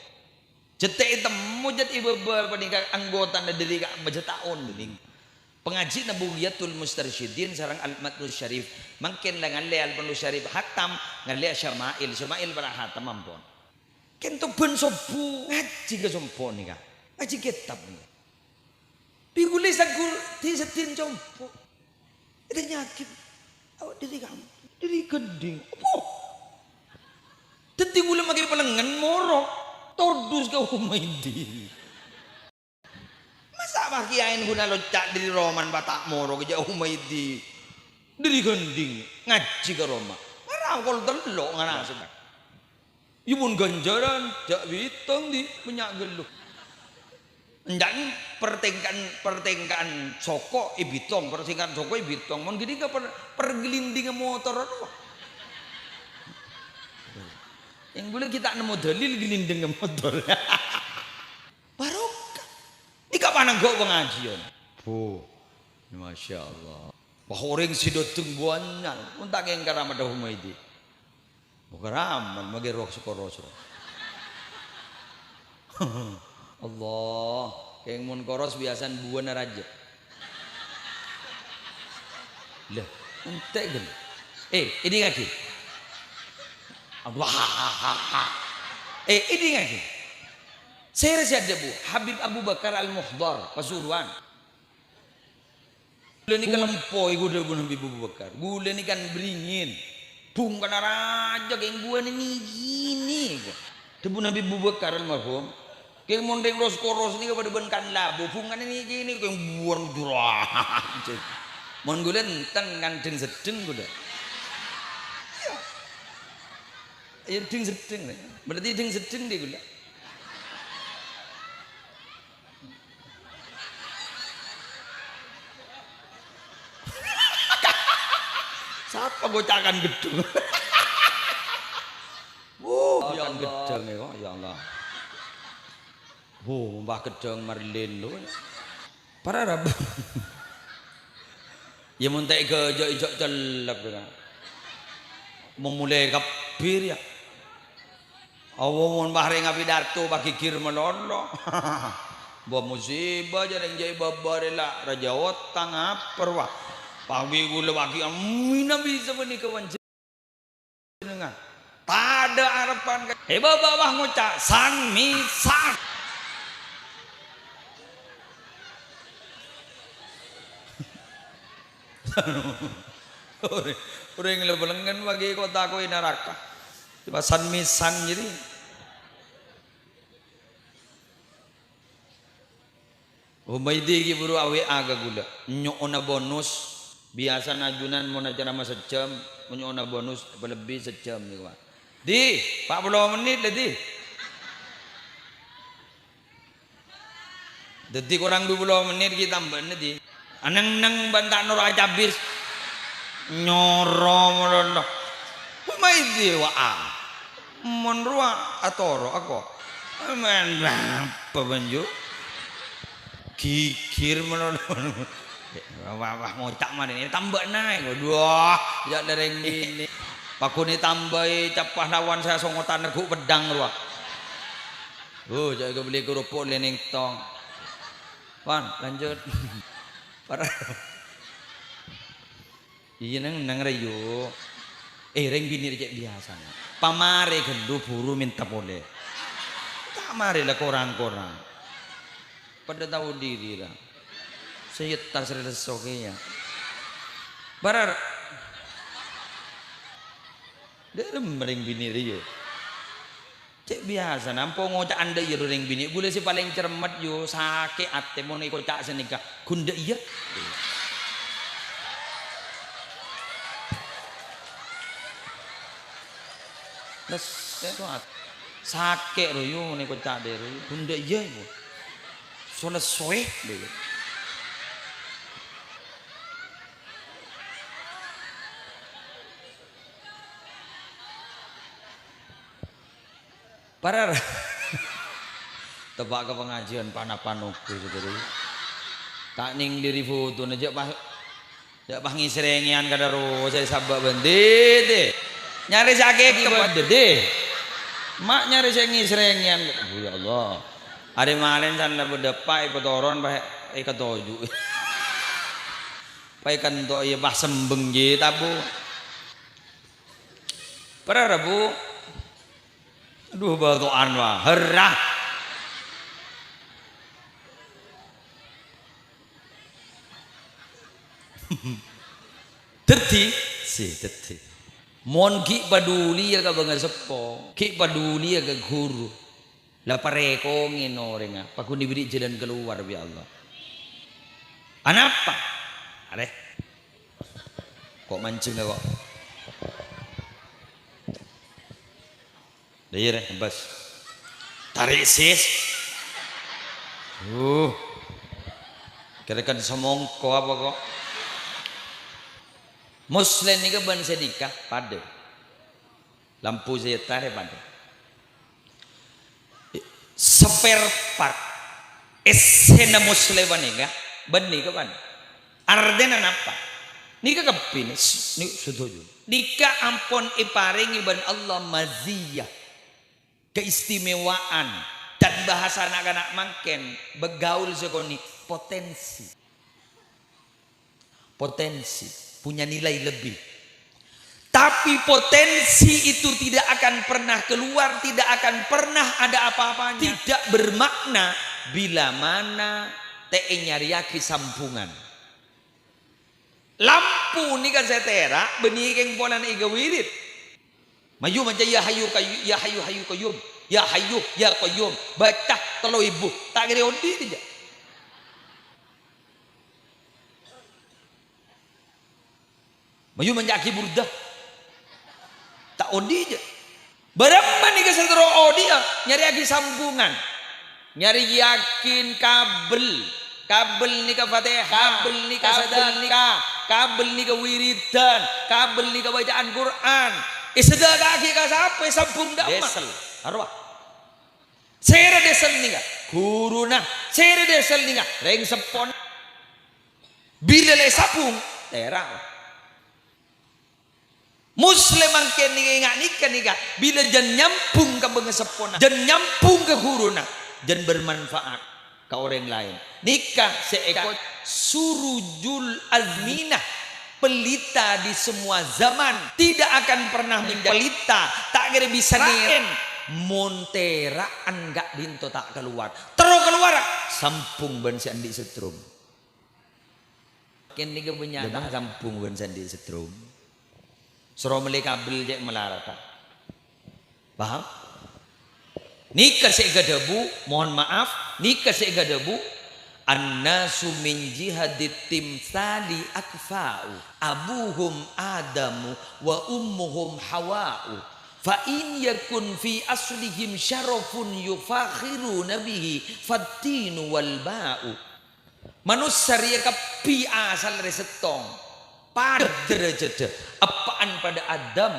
cetek temu jadi ibu berpenikah anggota dari kak baca tahun nih pengaji Nabuwiyatul Mustarsyidin sarang Al-Matnul Syarif makin lengan leal penuh syarif hatam ngalia syama'il para hatam ampun kento ben sobu ngaji ke sompo nih kak ngaji kitab nih pigulis aku disetin jompo ada nyakit awak diri kamu diri gending oh tentu boleh makin pelengan morok tordus ke Humaydi masa bah kiain guna locak dari roman batak moro ke jauh Humaydi diri gending ngaji ke Roma marah kalau telok ngana sebab imun ganjaran jak bitang di minyak geluh Enggak pertengkaan soko ibitong, pertengkaan soko ibitong. Mon gini ke pergelinding motor. Yang boleh kita nemu dalil gelinding motor. Barokah. Ika panang kok pengajian. Bu, masya Allah. Wah orang sido tungguannya. Untak yang karam ada humai di. Bukan raman, magi roh sukoros. Allah, yang mun koros biasan buana raja. Lah, ente gel. Ini lagi. Allah. Ini lagi. Saya rasa ada bu, Habib Abu Bakar Al-Muhdar, Pasuruan. Gula ni kan lempoi gula bu Habib Abu Bakar. Gula ni kan beringin. Bung kana raja yang gua ni gini. Debu Habib Abu Bakar Al-Marhum. Keng mondeng ros ni kepada benkan labu bungan ini gini keng buang durah. Mon gulen teng nganteng sedeng gula. Ya ding sedeng. Berarti ding sedeng dia gula. Siapa gocakan gedung? Ya gedung ya Allah. Mbah gedong Marlin lho. Para rab. Ya muntek ke jok celep kan. Memulai kabir ya. Awon mbah ring pidato bagi kir melolo. Mbah musibah jarang jai babarela raja otang apa wah. Pagi gula bagi amina bisa bani kawan jenengan. Tak ada harapan. Bapak ngucap san misan. Orang lebelengan bagi kota ko neraka. Pasan misan jadi. Humaydi ki buru awe aga gula. Nyona bonus biasa najunan mau najar sama sejam, nyona bonus lebih sejam ni kawan. Di 40 menit lah di. Detik kurang 20 menit kita tambah di. Anang nang bantak nur ajabis nyoro melono mai dewa menrua atoro aku men apa banju kikir melono wah mau cak mana ini tambah naik dua jak dereng ini pakuni tambahi capah lawan saya songotan nego pedang ruah jaga beli kerupuk lening tong Wan lanjut para iya nang rayo reng bini rejek biasa pamare gendu buru minta boleh tak mari lah korang-korang pada tahu diri lah saya tak selesai ya barar dia reng bini rayo cek biasa nampo ngocak anda ya reng bini boleh si paling cermat yo sakit ate mau ikut cak senikah gunda iya terus itu sakit royo mau ikut cak deh royo gunda iya ibu soalnya soe deh Parar tebak ke pengajian panapanuku saudara tak ning diri foto aja pak ngisrengian kada ro saya sabak bende deh nyari sakit ke deh mak nyari saya ngisrengian ya Allah hari malen sana berdepai petoron pak ketoju pak ikan to ya bah sembeng je tabu parar bu aduh batuan wah herah deti mon ki paduli ya ka bangar sepo ki paduli ya ka guru la pareko ngino renga paku diberi jalan keluar bi Allah anapa are kok mancing kok Dayir bas tarik sis Kira-kira semongko apa kok? Muslim ni ke ban sedikah pada lampu zeta pada spare part esena muslim ni ka bani ka ban ardena apa ni ka kepin ni setuju dika ampun iparingi ban Allah maziyah keistimewaan dan bahasa anak-anak mangken begaul sekoni potensi punya nilai lebih. Tapi potensi itu tidak akan pernah keluar, tidak akan pernah ada apa-apanya. Tidak bermakna bila mana te nyariaki sampungan. Lampu ni kan saya terak benikeng polan iga wirid. Maju macam ya hayu ya hayu qayyum. Ya hayu ya qayyum. Baca telo ibu. Tak kira undi tidak. Maju menjaki burdah tak odi aja berapa nih kesetro odi nyari lagi sambungan nyari yakin kabel nih ke Fatihah kabel nih ke sedekah kabel nih ke wiridan kabel nih ke bacaan Quran sedekah kaki ke sampai sambung dak desel arwah sere desel nih guruna sere desel nih reng sepon bila le sapung terang Muslim angken nikah bila jan nyampung ke bengesepona jan nyampung ke huruna jan bermanfaat ke orang lain nikah seekor surujul azminah pelita di semua zaman tidak akan pernah menjadi pelita tak kira bisa nen monteraan gak dinto tak keluar terus keluar sampung ban sandi setrum kini punya sampung ban sandi setrum suruh meli kabel jek melarata paham nikah sega debu mohon maaf nikah sega debu annasu min jihadit timsali akfa'u abuhum adamu wa ummuhum hawa'u fa in yakun fi aslihim syarafun yufakhiru nabihi fattinu wal ba'u manusia ria kapi asal resetong pada derajat apaan pada Adam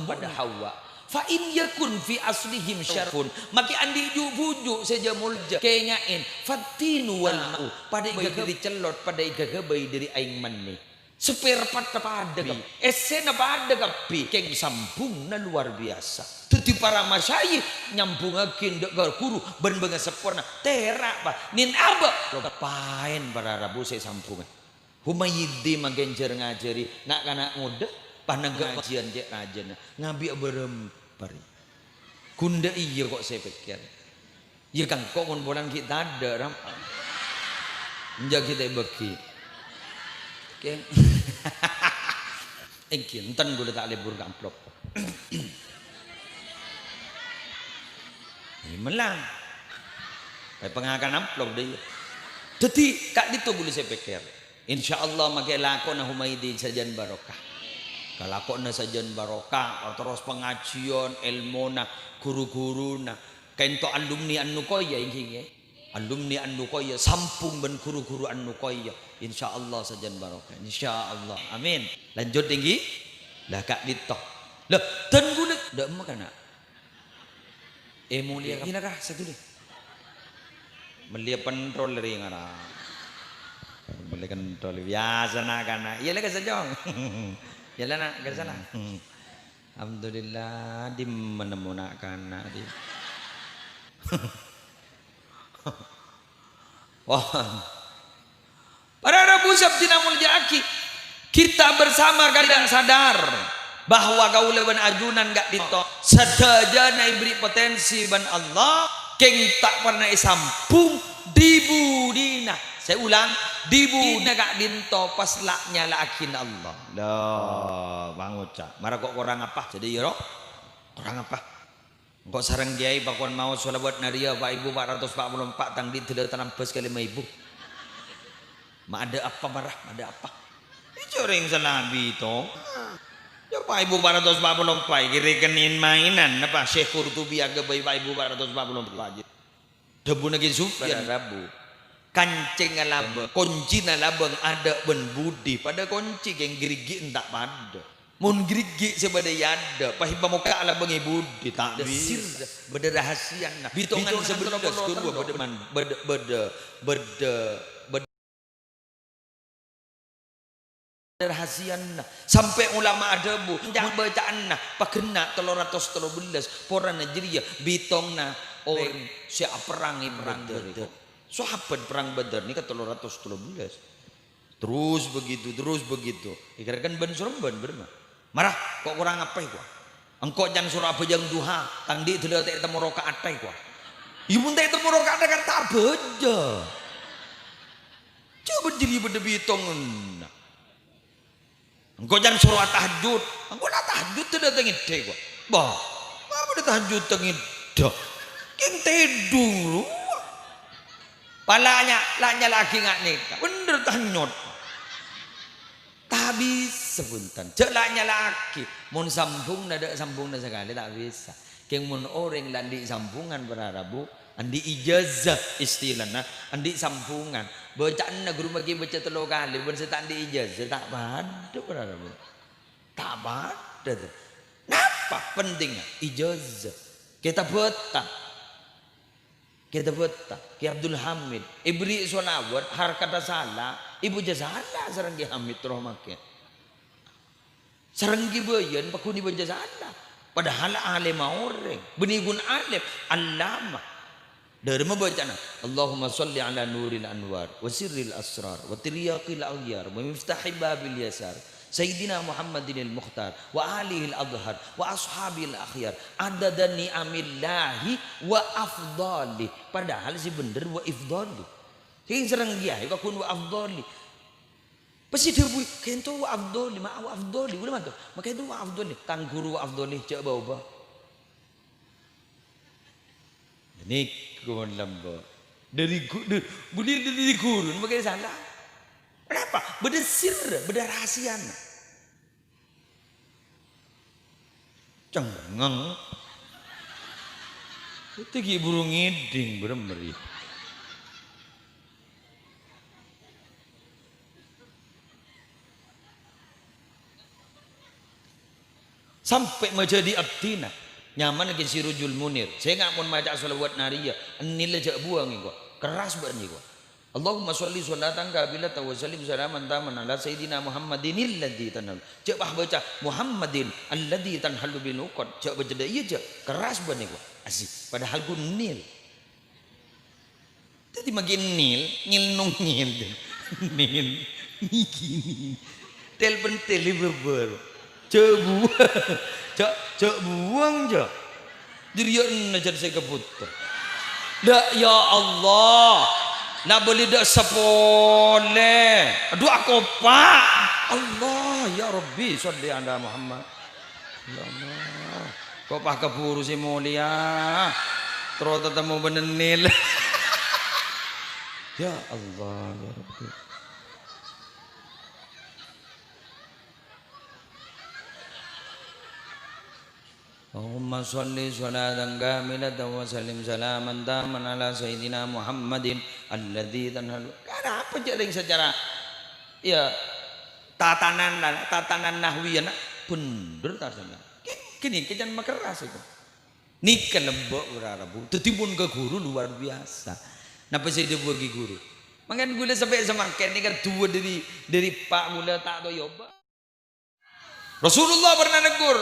pada Hawa fa in yakun fi aslihim syarfun maki andi bujuk saja mulja kenyain fatinu wal ma'u pada iga dicelot pada iga gabai dari aing manni spare part pada esena pada kapi keng sambung na luar biasa tuti para masyayikh nyambung akin dek guru ben benga sempurna terak pa nin aba paen para rabu saya sambungan Humayidi magenjer ngajari nak kana ngode panang gajian jek rajana ngabi berem pari kunda iya kok saya pikir iya kan kok kon bolan kita ada ram menjaga kita beki oke engkin enten gue tak libur amplop ini melang kayak pengakan amplop deh jadi kak itu boleh saya pikir insyaallah makai lakon Humaydi sajan barokah kalakon sajan barokah terus pengajian ilmuna guru-guruna kento alumni an-nuqayyah ingin alumni an-nuqayyah sampung ben guru-guru an-nuqayyah insyaallah sajan barokah insyaallah amin lanjut tinggi lah kak ditok lah dan guna dak makana mulia ina kah satu deh melia pentrol dari ngara boleh kontrol biasa nak kana iya lagi sejong jalan nak ke sana alhamdulillah di menemukan di wah para rabu sabdina muljaki kita bersama kadang sadar bahwa gaul ban ajunan gak ditok sadajana ibri potensi ban Allah keng tak pernah isampung dibudina saya ulang dibudina gak dinto pas laknya lakin Allah lah bang ucap marah kok orang apa jadi ya orang apa kok sarang kiai bakwan mau sholawat naria Pak Ibu 444 tang di tidak tanam bes kali 5.000 ma ada apa marah ada apa dicoreng selabi to ya Pak Ibu 444 kira-kirain mainan apa Syekh Qurtubi agak bayi Pak Ibu 444 debu nagi Sufyan Rabu kancing alabeng kunci alabeng ada ben budi pada kunci geng gerigi entak pada mun gerigi sebada yada pahiba muka alabeng budi tak sir beda rahasia bitongan sebelah kurba beda man beda rahasia sampai ulama ada bu jangan bacaan pakena 313 poran Nigeria bitongna orang siap perangi perang Badar sahabat perang Badar ni kan 313 terus begitu ikan ban Surabaya berma marah kok kurang apa itu engkau jangan Surabaya yang duha tangdi itu tak temu rokaat itu ibu tak temu rokaat kan tak beja coba jadi beda bitong engkau jangan suruh tahajud engkau nak tahajud tu datang ide gua bah apa dah tahajud tengid dah king tedung lu palanya lanya lagi ngak nikah bener tanyot tak bisa punten jelaknya laki mun sambung nada sambung nada sekali tak bisa king mun orang landi sambungan berarabu andi ijazah istilahnya andi sambungan bacaan guru bagi baca 3 kali ben setak andi ijazah tak pada berarabu tak pada napa pentingnya ijazah kita betah Ki Abdul Hamid ibri solawat harkata salah ibu jazala saranggi Hamid rohmaket saranggi bayan pakuni jazala padahal alim orang benigun alim allama dari membacana Allahumma salli ala nuril anwar wa sirril asrar wa tiryaqil aghyar wa miftahi babil yasar Sayyidina Muhammadin al-Mukhtar wa alihi al-adhar wa ashabil akhyar adada ni'amillahi wa afdali padahal si bener wa ifdali king serang dia ka kun wa afdali pasti debu kento wa afdali ma wa afdali udah mantu maka itu wa afdali tang guru wa afdali cak bau ini gua lamba dari guru maka salah kenapa beda sir beda rahasia cengeng itu ki burung ngiding beremeri sampai menjadi abdina nyaman lagi Sirujul Munir saya nggak mau baca sholawat nariyah nilai jak buang ini kok keras banget kok Allahumma sholli sholatan kabilatan wa sallim salaman taman ala sayyidina Muhammadin alladzi tanhal cak bah baca Muhammadin alladzi tanhalu bil uqad cak baca iya cak keras banget kok asik padahal ku nil tadi makin nil nung nil gini telepon beber cak buang cak jadi ya jadi saya keputar dak ya Allah nak boleh dak sepole aduh aku pak Allah ya Rabbi sholli ala Muhammad ya Allah kok pak keburu si mulia terus ketemu benenil ya Allah ya Rabbi Allahumma sholli sholatan kamilatan wa sallim salaman taman ala sayyidina Muhammadin alladzi tanhalu kenapa jadi secara ya tatanan nahwiyana bener tasana kini jangan makeras itu nikah lembok berarabu tetimun ke guru luar biasa napa sih dia bagi guru mangan gula sampai semakin ini kan dua dari pak mula tak tahu yoba Rasulullah pernah negur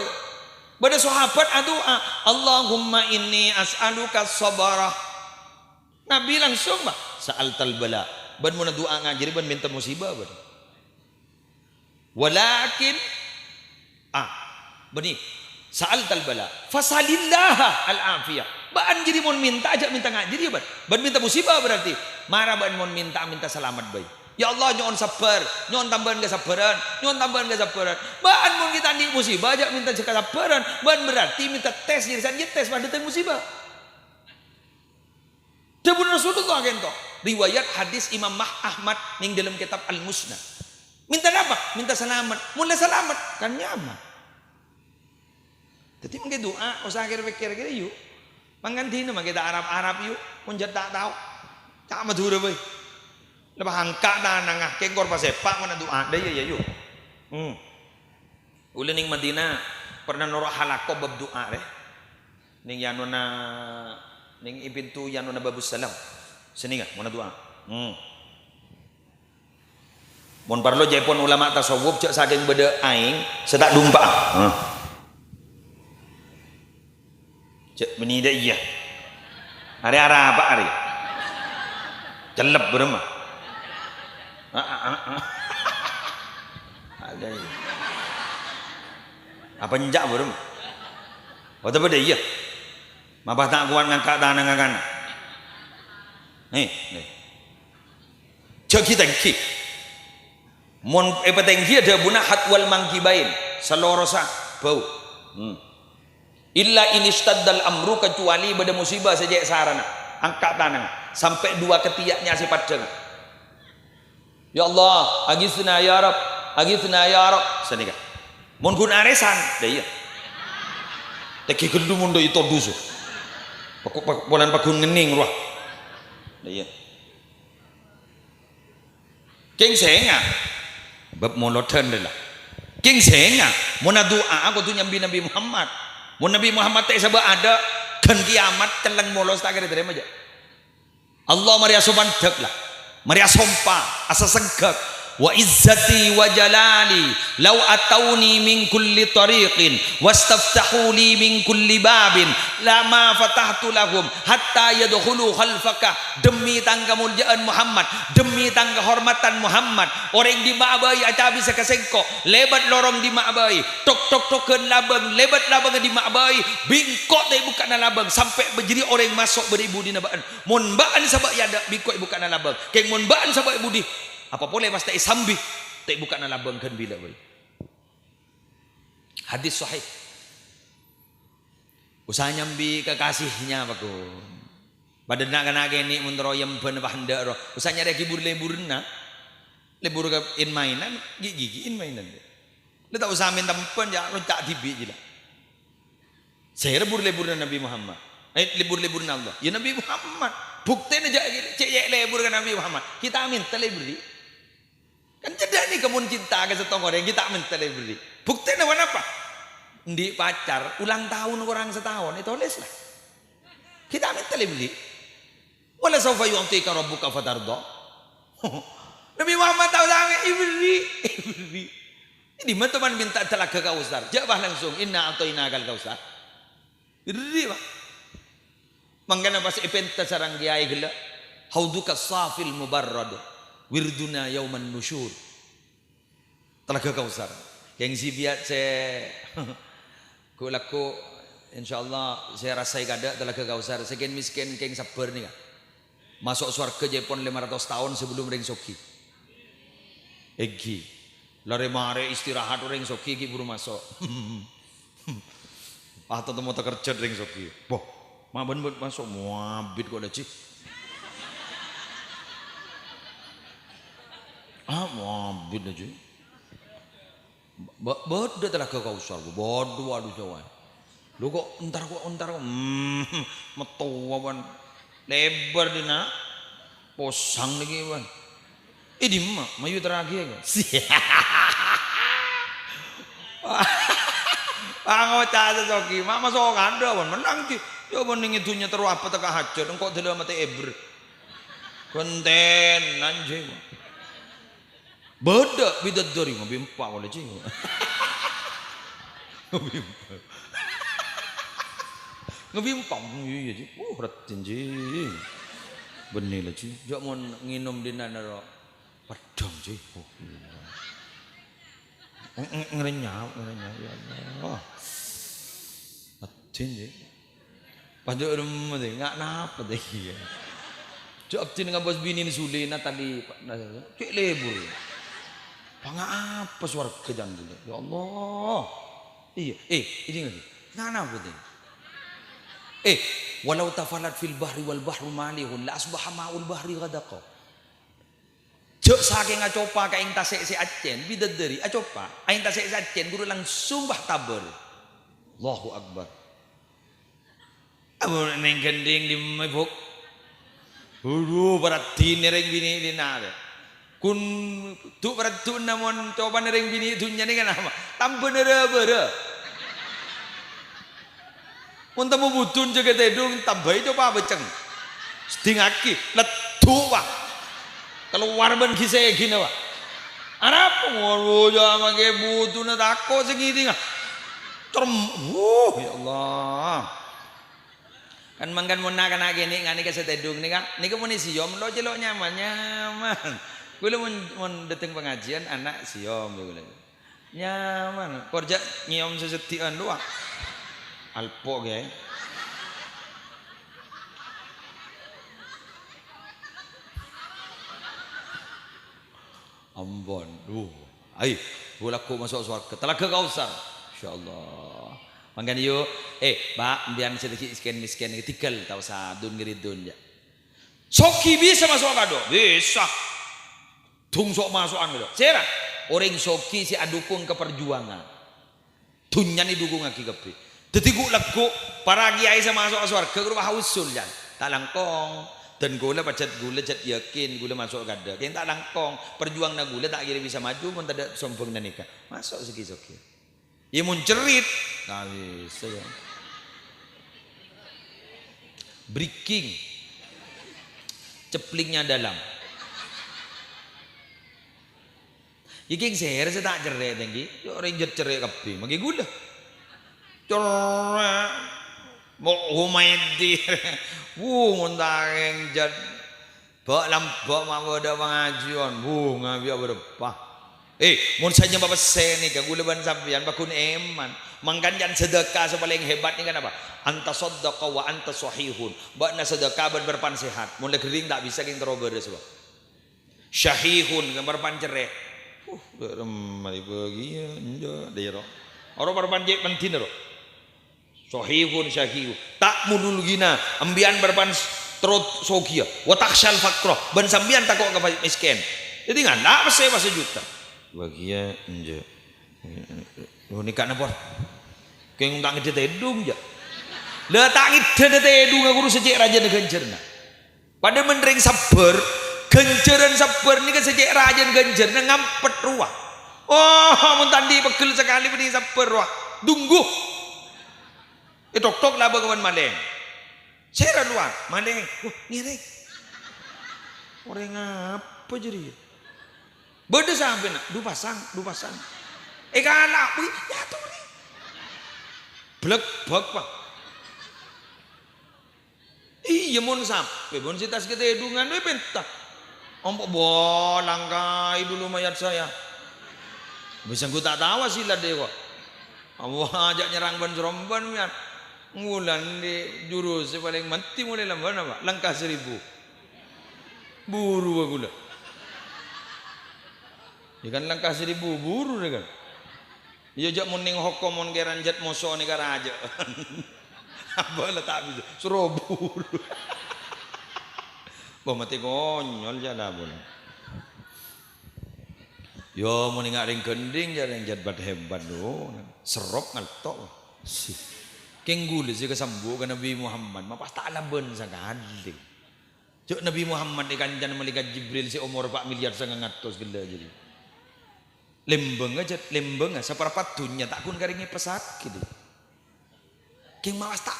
pada sahabat doa Allahumma inni as'aluka sabarah Nabi langsung bah sa'altal bala ban mun doa ngajari ban minta musibah ban walakin bani sa'altal bala fasalillah al-afiyah ban jadi mun minta aja minta ngajari ban minta musibah berarti marah ban mun minta selamat baik ya Allah nyon sabar nyon tambahan kesabaran bahan mun kita andi musibah aja minta kesabaran bahan berarti minta tes diri saja tes pada teng musibah Dabun Rasulullah gento riwayat hadis Imam Ahmad ning dalam kitab Al-Musnad minta apa minta selamat mulai selamat kan nyaman jadi mungkin doa usah kira-kira yuk manganti nama kita Arab yuk mun tak tahu tak madura boy Lepas angkat nangah kengkor pas sepak mana doa dah ya yuk. Ulun ning Madinah pernah noro halaqah bab doa deh. Ning yanuna ning pintu yanuna babus salam. Sini kan mana doa. Mun parlo jaipun ulama tasawuf cek saking beda aing setak dumpa. Cek beni dah iya. Hari apa hari? Celep berema. Ada. Apa njak berema? Waktu beda iya. Mabah tak kuat ngangkat tangan ngangkat. Nih. Cek kita ki. Mon epatengki ada bunahat wal mangkibain selorosa bau. Illa inistaddal amru kecuali pada musibah saja sarana angkat tangan sampai dua ketiaknya si padang. Ya Allah, agisna ya Rab, agisna ya Rab. Senika. Mon gun aresan, dah iya. Teki gendu mundo itu dusu. Bulan pagun ngening ruah. Dah iya. Keng senga. Bab monoton dah. King senga. Mona doa aku tu nyambi Nabi Muhammad. Mun Nabi Muhammad tak sabah ada kan kiamat celeng molos tak kira terima aja. Allah maria sopan dek lah. Maria sompa asa segak. Wa izzati wa jalali law atawni min kulli tariqin wastaftahu li min kulli babin lama fatahtu lahum hatta yadkhulu khalfaka. Demi tangga muljaan Muhammad, demi tangga hormatan Muhammad, orang di ma'abai aca bisa kesengko lebat lorong di ma'abai tok tok token labang lebat labang di ma'abai bingkok teh bukan labang sampai berdiri orang masuk beribu di nabaan mun baan sabak yada bingkok bukan labang keng mun baan sabak budi apa boleh mas tak sambi tak bukan labang kan bila boleh. Hadis sahih. Usaha nyambi kekasihnya bakun. Pada nak kena gini mentero yang benar bahanda roh. Usaha nyari libur na libur ke in mainan gigi in mainan. Lu tak usah minta tempen ya lu tak tibi je lah. Saya libur Nabi Muhammad. Libur Allah. Ya Nabi Muhammad. Bukti aja cek libur Nabi Muhammad. Kita minta libur. Kan jeda nih kemun cinta ke setong orang kita minta libur. Bukti apa? Di pacar ulang tahun orang setahun itu les lah. Kita minta libur. Wala sawfa yu'tika rabbuka fatarda. Nabi Muhammad tahu sangat ibri. Ini teman minta telaga kausar. Jawab langsung inna atainakal kausar. Ibri pak. Mangkana pas ipenta sarang kiai gila. Hauduka safil mubarrad. Wirduna yauman nusyur. Telaga kausar. Yang si biat saya ku laku insyaallah saya rasai kada telaga kausar. Sekian miskin keng sabar nih kan. Masuk surga Jepun 500 tahun sebelum ring soki. Egi. Lare mare istirahat ring soki ki buru masuk. Atau temu kerja ring soki. Boh, maben masuk muabit kok ada cik. Muabit aja. Bodoh telaga kausar. Bodoh aduh jawan. Lu kok entar metuawan lebar dina posang lagi wan. Di mak mayu terakhir kan. Pango caca soki, mak masuk ada wan menang ki. Yo mending itunya terus apa teka hajat engkau dalam mati eber. Konten anjing. Beda bidat dari ngabimpa wala cing. Ngebimpang iya ji. Ratin ji. Benih lah ji. Jak mau nginum di nara padang ji. Ngerenyap ya Allah. Ratin ji. Pada rumah deh ngak napa deh ya. Jak tin ngabos bini sulina tadi cek lebur. Panga apa suara kejan dulu. Ya Allah. Iya. Ini ngerti. Ngak napa deh. Walau tafalat fil bahri wal bahru malihun la asbaha ma'ul bahri ghadaqa. Jok saking acopa ka ing tasik si acen bidadari acopa aing tasik si acen guru langsung bah tabur. Allahu akbar. Abon neng gending di mebok. Huru berat dinering bini dinare. kun tu beratu namun coba nering bini dunya ni kan apa tambah nere mun tamu butun jaga tedung tambai coba beceng sedingaki letu wah keluar ben kisah gini wah arap ngono ya mangke butun tako segini ngah ya Allah kan mangkan mun nak gini ngani ke setedung ni kan niku mun siom lo jelok nyaman kula mun dateng pengajian anak siom kula nyaman kerja nyiom sesetian doang alpo ge ambon ai bulaku masuk surga Telaga Kausar insyaallah mangkan yuk Pak mbian sedikit miskin tikel tau sadun geridun ya soki bisa masuk kado bisa tung sok masukan gitu sera orang soki si adukung ke perjuangan dunya ni dukung aki kepi dadi ku lego para kiai sama masuk surga ke rumah usul jan tak langkong dan gula pacet gula cat yakin gula masuk kada yang tak langkong perjuang na gula tak kira bisa maju mun tak sombong dan nikah masuk segi soki ya mun cerit nah bisa ya breaking ceplingnya dalam iki seher saya tak cerai tinggi yo ranger cerai kapi magi gula cerai mau humaidi muntang jad bak lambak mau ada pengajian ngabi berapa mun saja bapak seni kan gula ban sampean bakun eman mangkanjan sedekah paling hebat ni kan apa anta saddaqa wa anta sahihun bakna sedekah berpan sehat mun kering tak bisa king teroberes ba syahihun gambar pancere mari bagi ya daerah orang berpan je pentin ro sahihun syahihun tak munul gina ambian berpan terut sokia wa taksyal faqra ban sambian takok ka miskin jadi ngana pasti juta bagia nje nikah napa keng tak ngede tedung ja le tak ngede tedung aku sejek raja genjerna pada menring sabar genjeran sabar ni kan sejek raja genjerna ngampet ruah mun tandi pegel sekali beni sabar ruah tunggu tok lah bagawan maleng sera luar maleng ngirek orang apa jadi beda sampai nak du pasang kanak ya tuh blek bak pak iya mun sampai mun sitas kita edungan we pentak ompok bolang kai dulu mayat saya bisa gue tak tahu silat deh kok Allah ajak nyerang ban seromban mian ngulan di jurus paling mati mulai lamban apa langkah 1000 buru aku lah ikan langkah 1000 buru deh kan iya jak muning hokom mon geranjat moso ni karaja apa lah tak bisa suruh buru bah mati konyol jala pun yo mun ingat ring gending jarang jat bat hebat do serok ngaltok sih kenggul sih kesambu ke Nabi Muhammad ma pas tak laben sakali cuk Nabi Muhammad dikancan malaikat Jibril si umur 4 miliar 900 gila jadi lembeng aja lembeng seperempat dunia tak kun karingi pesat gitu keng malas tak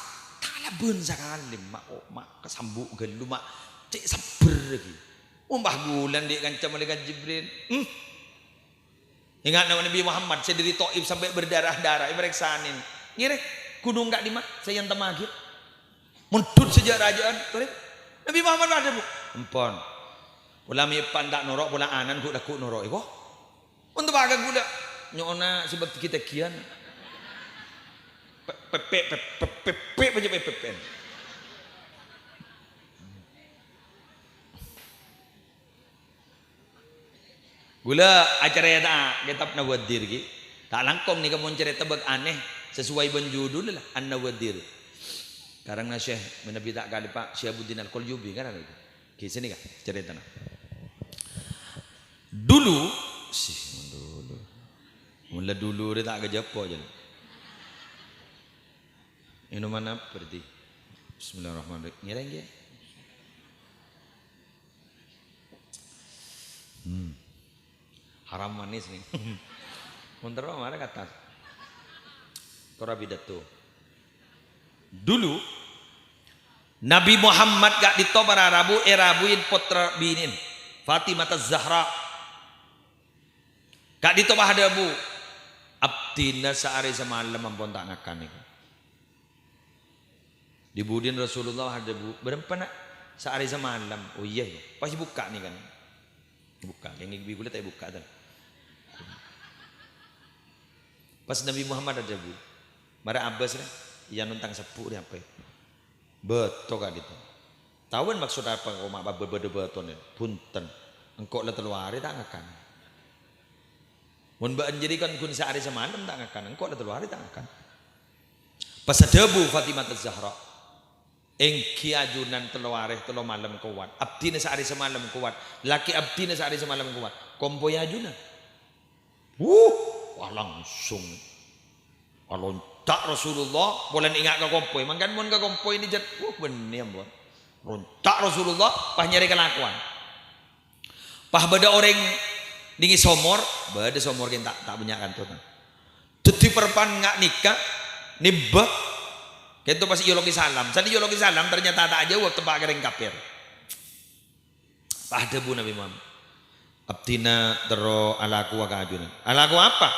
laben sakali mak kesambu gelu mak cek sabar lagi umbah bulan di kancam malaikat Jibril ingat nama Nabi Muhammad saya dari Taif sampai berdarah-darah ibareksanin ngirek gunung gak lima saya yang temagir mundut sejak rajaan Nabi Muhammad ada bu empon pula mipan tak norok pula anan ku laku norok iko untuk agak gula nyona sebab kita kian pepe gula acara ya tak kitab Nawadir ki tak langkom ni kamu cerita bag aneh sesuai benjudul lah An-Nawadir karang na Syekh menabi tak kali Pak Syihabuddin Al-Qalyubi kan ada itu ki sini kan cerita dulu mula dulu dia tak kerja apa je ini mana berarti Bismillahirrahmanirrahim ngereng ya Haram manis nih. Muntar mana kata? Tora bidato. Dulu Nabi Muhammad gak ditobar Arabu erabuin putra binin Fatimah Az-Zahra gak ditobah ada bu abdina sehari semalam ampun tak ngakan itu dibudin Rasulullah ada bu berapa nak sehari semalam oh iya ya pasti buka nih kan buka yang ibu kulit saya buka kan pas Nabi Muhammad ada bu mara Abbas lah yang nuntang sepuk dia apa betul gak gitu tahuan maksud apa kau mak betul nih punten engkau lah teluari tak ngakan mun baan jadi kan kun sehari semalam tak ngakan engkau lah teluari tak ngakan pas debu Fatimah Az-Zahra engki ajunan teluari telu malam kuat abdina sehari semalam kuat laki abdina sehari semalam kuat kompoi ajunan wah langsung lontak Rasulullah boleh ingat ke kompoi mangkan mun ke kompoi ini jat benih ambon lontak Rasulullah pas nyari kelakuan pas beda orang dingi somor beda somor kan tak banyak kan tuh jadi perpan ngak nikah nibah gitu pas ideologi salam sandi ideologi salam ternyata tak aja waktu tempat kering kafir pas debu Nabi Muhammad abdina tero alaku wa kajunan alaku apa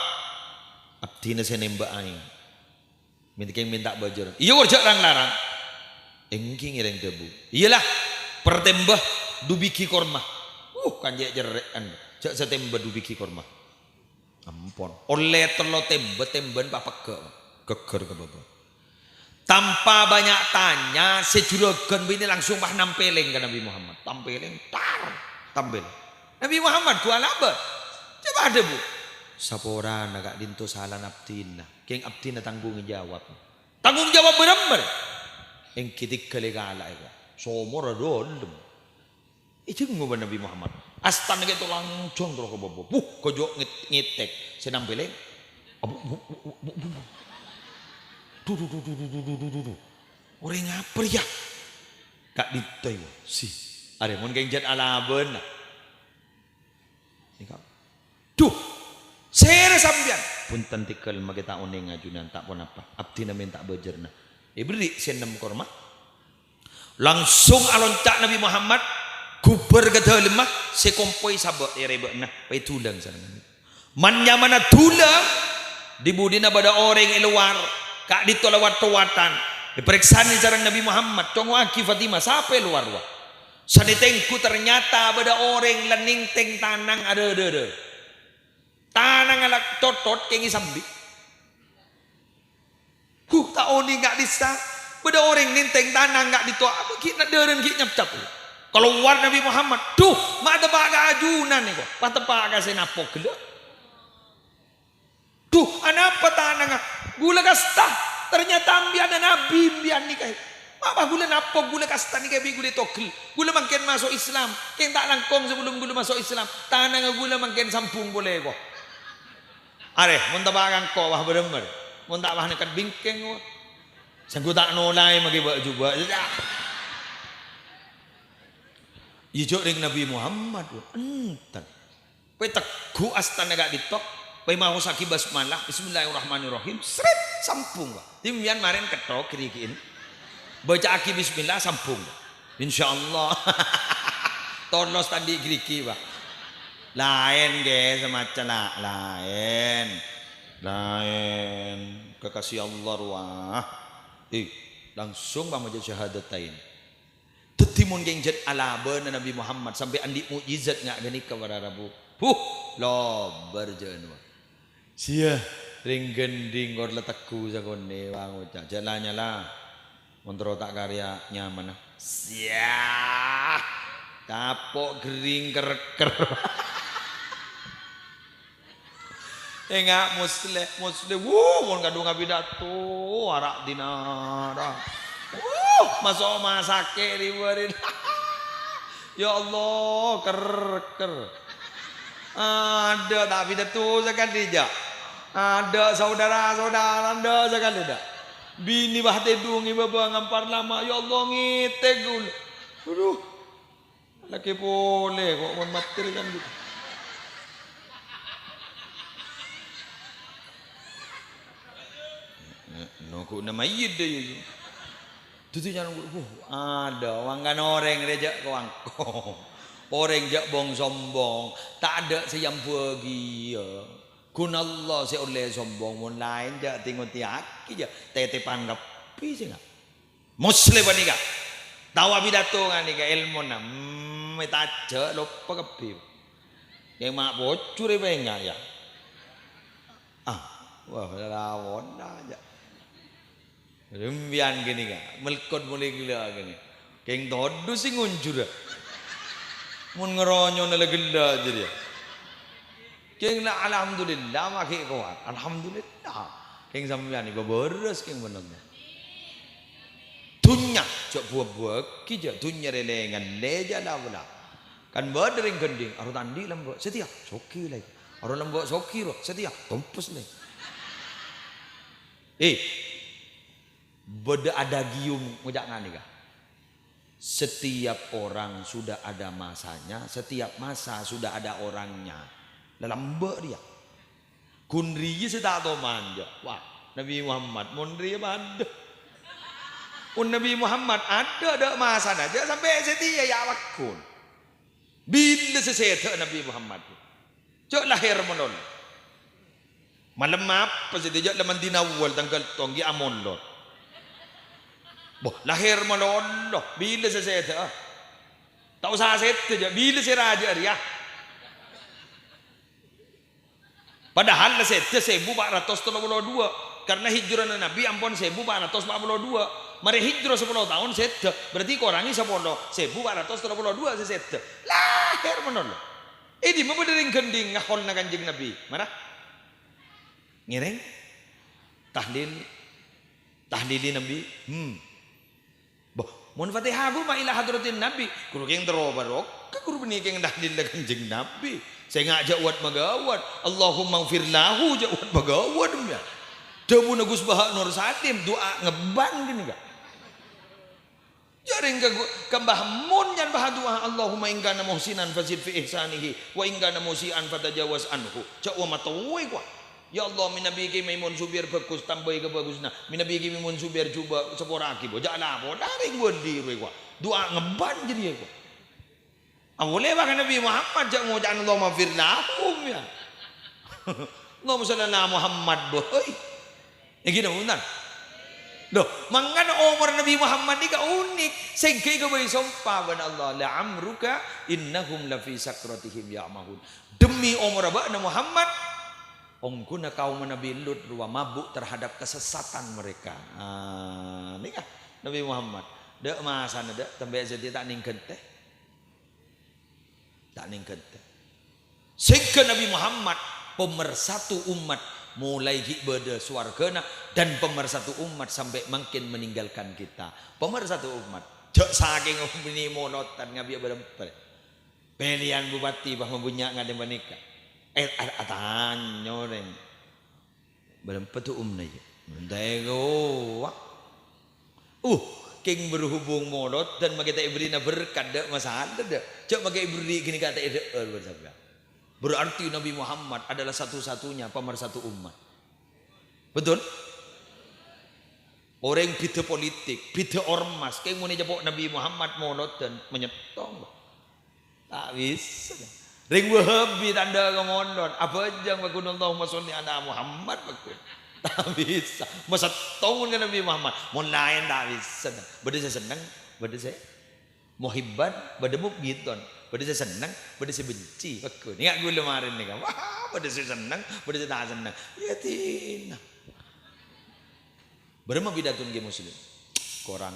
abdina saya nembak aing minta belajar iya urjak larang engking ireng debu iyalah pertembah dubiki korma kan jerek kan jak setembah dubiki korma ampun oleh telo temben papa geger ke baba tanpa banyak tanya sejuragan bini langsung bah nampeleng ke Nabi Muhammad tampeleng tampil Nabi Muhammad gua labet coba ada bu sapora agak dinto salah abdina keng abdina tanggung jawab benar yang kitik kelegala itu somor adolem itu ngubah Nabi Muhammad astan gitu langsung terus ke bawah kojo ngitek senam beleng orang ngapa ya kak ditoy sih ada mun geng jet ala beuna Sere sambian punten tikel magita uning ngajunan tak pun apa abdi na minta bejerna beri senam korma langsung alontak Nabi Muhammad guber ke lemah sekompoi sabot rebekna pai tulang sana manya mana tulang dibudina pada orang yang luar kak ditolawat tuatan diperiksa ni sareng Nabi Muhammad tong waki Fatimah sampai luar wah sanitengku ternyata pada orang lening teng tanang ada tanang alak totot kengi sambi tak oni nggak bisa beda orang ninteng tanang nggak ditoa apa kita deren kita nyap kalau war Nabi Muhammad tuh mak tebak ajunan nih kok pas tebak kasih napo gila tuh anapa tanang gula kasta ternyata ambian Nabi ambian nih kayak apa gula napo gula kasta nih kayak gula togel gula makin masuk Islam keng tak langkong sebelum gula masuk Islam tanang gula makin sampung boleh kok are mun tabakan ko wah bener mun tak wah nekat bingkeng wah sanggu tak nolai magi juga ijo ring Nabi Muhammad enten kowe tegu astana gak ditok kowe mau saki basmalah bismillahirrahmanirrahim sret sampung wah timbian maren ketok kirikin baca aki bismillah sampung insyaallah tolos tadi kiriki wah lain ge semacam lain kekasih Allah wah langsung pamaja syahadatain tetimun geng jet alaban Nabi Muhammad sampai andi mukjizat ngak gani kepada Rabu lo berjenwa sia ring gending gor letakku sakone wang ucap jalannya lah montro tak karya nyaman sia kapok gering kerker enggak musle mon kadung pidato arak dinara masuk masake riberin ya Allah kerker ada tak pidato sekali dia ada saudara anda sekali dah bini bah tedung ibu ngampar lama ya Allah ngitek dulu aduh laki boleh kok mon matir kan gitu aku nama ide itu. Tutu jangan ada orang kan orang rejak kawan ko. Orang jak bong sombong, tak ada yang pergi ya. Kun Allah se oleh sombong mun lain jak tengok tiak je tete panggap pi sih enggak. Muslim ni ka. Tawa pidato kan ni ka ilmu na. Metaja lupa kepi. Yang mak bocor apa enggak ya? Wah lawon aja. Rembian gini ka. Melkot mulai gila gini. Keng todu sing ngunjur. Mun ngeronyo na gila jadi. Keng la alhamdulillah maki kuat. Alhamdulillah. Keng sampean ni beres keng bener. Dunya cok buah-buah kija dunya relengan leja dah pula. Kan berdering gending aru tandi lembok setia soki lagi. Aru lembok soki roh setia tompus lagi. Beda ada gium ngujak ngani kah? Setiap orang sudah ada masanya, setiap masa sudah ada orangnya. Dalam mbak dia. Kunri saya tak tahu manja. Wah, Nabi Muhammad munri ada. Nabi Muhammad ada masa aja sampai setia ya wakun. Bila sesetia Nabi Muhammad. Cok lahir menol. Malam apa setia leman dinawal tanggal tonggi amon lot. Boh lahir meloloh bila sesetia. Tak usah setia bila seraja dia. Padahal setia 1432 karena hijrah Nabi ampun 1442. Mari hijrah 10 tahun setia. Berarti kurangi 10 1432 setia. Lahir menolo. Ini membedering gending ngahol na kanjeng Nabi. Mana? Ngiring? Tahlili Nabi. Boh, mun Fatihah bu ma ila hadratin Nabi. Kulo keng terobarok, ka kulo beni keng tahlil na kanjeng Nabi. Saya ngajak wat magawat. Allahumma ighfir lahu jawat magawat ya. Debu nagus bahak nur satim doa ngeban gini gak? Jaring ke Mbah Mun yang bah doa Allahumma in kana muhsinan fazid fi ihsanihi wa in kana musian fatajawaz anhu. Cak wa matawi kwa. Ya Allah min nabi ki maimun subir bagus tambahi ke bagusna. Min nabi ki maimun subir coba seporaki bo. Jala bo daring gondi we kwa. Doa ngeban jadi kwa. Boleh bahkan Nabi Muhammad jak mau jangan Allah mafir lahum ya. Allahumma shalli ala Muhammad boy. Ya gini benar. Loh, mangkan umur Nabi Muhammad ni ka unik. Sehingga ka boy sumpah ban Allah la amruka innahum la fi sakratihim ya'mahun. Demi umur Nabi Muhammad ongkuna kaum Nabi Lut ruwa mabuk terhadap kesesatan mereka. Ni kah Nabi Muhammad. Dek masana dek tembe jadi tak ningket teh. Tak ningket. Sehingga Nabi Muhammad pemersatu umat mulai beda swargana dan pemersatu umat sampai makin meninggalkan kita. Pemersatu umat. Jok saking bini monotan ngabi berempat. Pilihan bupati bah mempunyai ngade menikah. Atanyo reng. Berempat tu nai. Mendego. King berhubung molot dan magita ibrina berkat dak masalah dak. Cok magai ibri gini kata ide bersabda. Berarti Nabi Muhammad adalah satu-satunya pemersatu umat. Betul? Orang bida politik, bida ormas, kayak mau jabok Nabi Muhammad molot dan menyetong. Tak bisa. Ring wahabi tanda ngomondon. Apa aja bakun Allahumma sholli ala Muhammad bakun. Tak bisa. Masa tahun kan Nabi Muhammad. Mau lain tak bisa. Beda saya senang, beda saya muhibban, beda mubghidon. Beda saya senang, beda saya benci. Bakun. Ingat gue lemarin nih kan. Wah, beda saya senang, beda saya tak senang. Ya tina. Berapa bidatun ke muslim? Korang.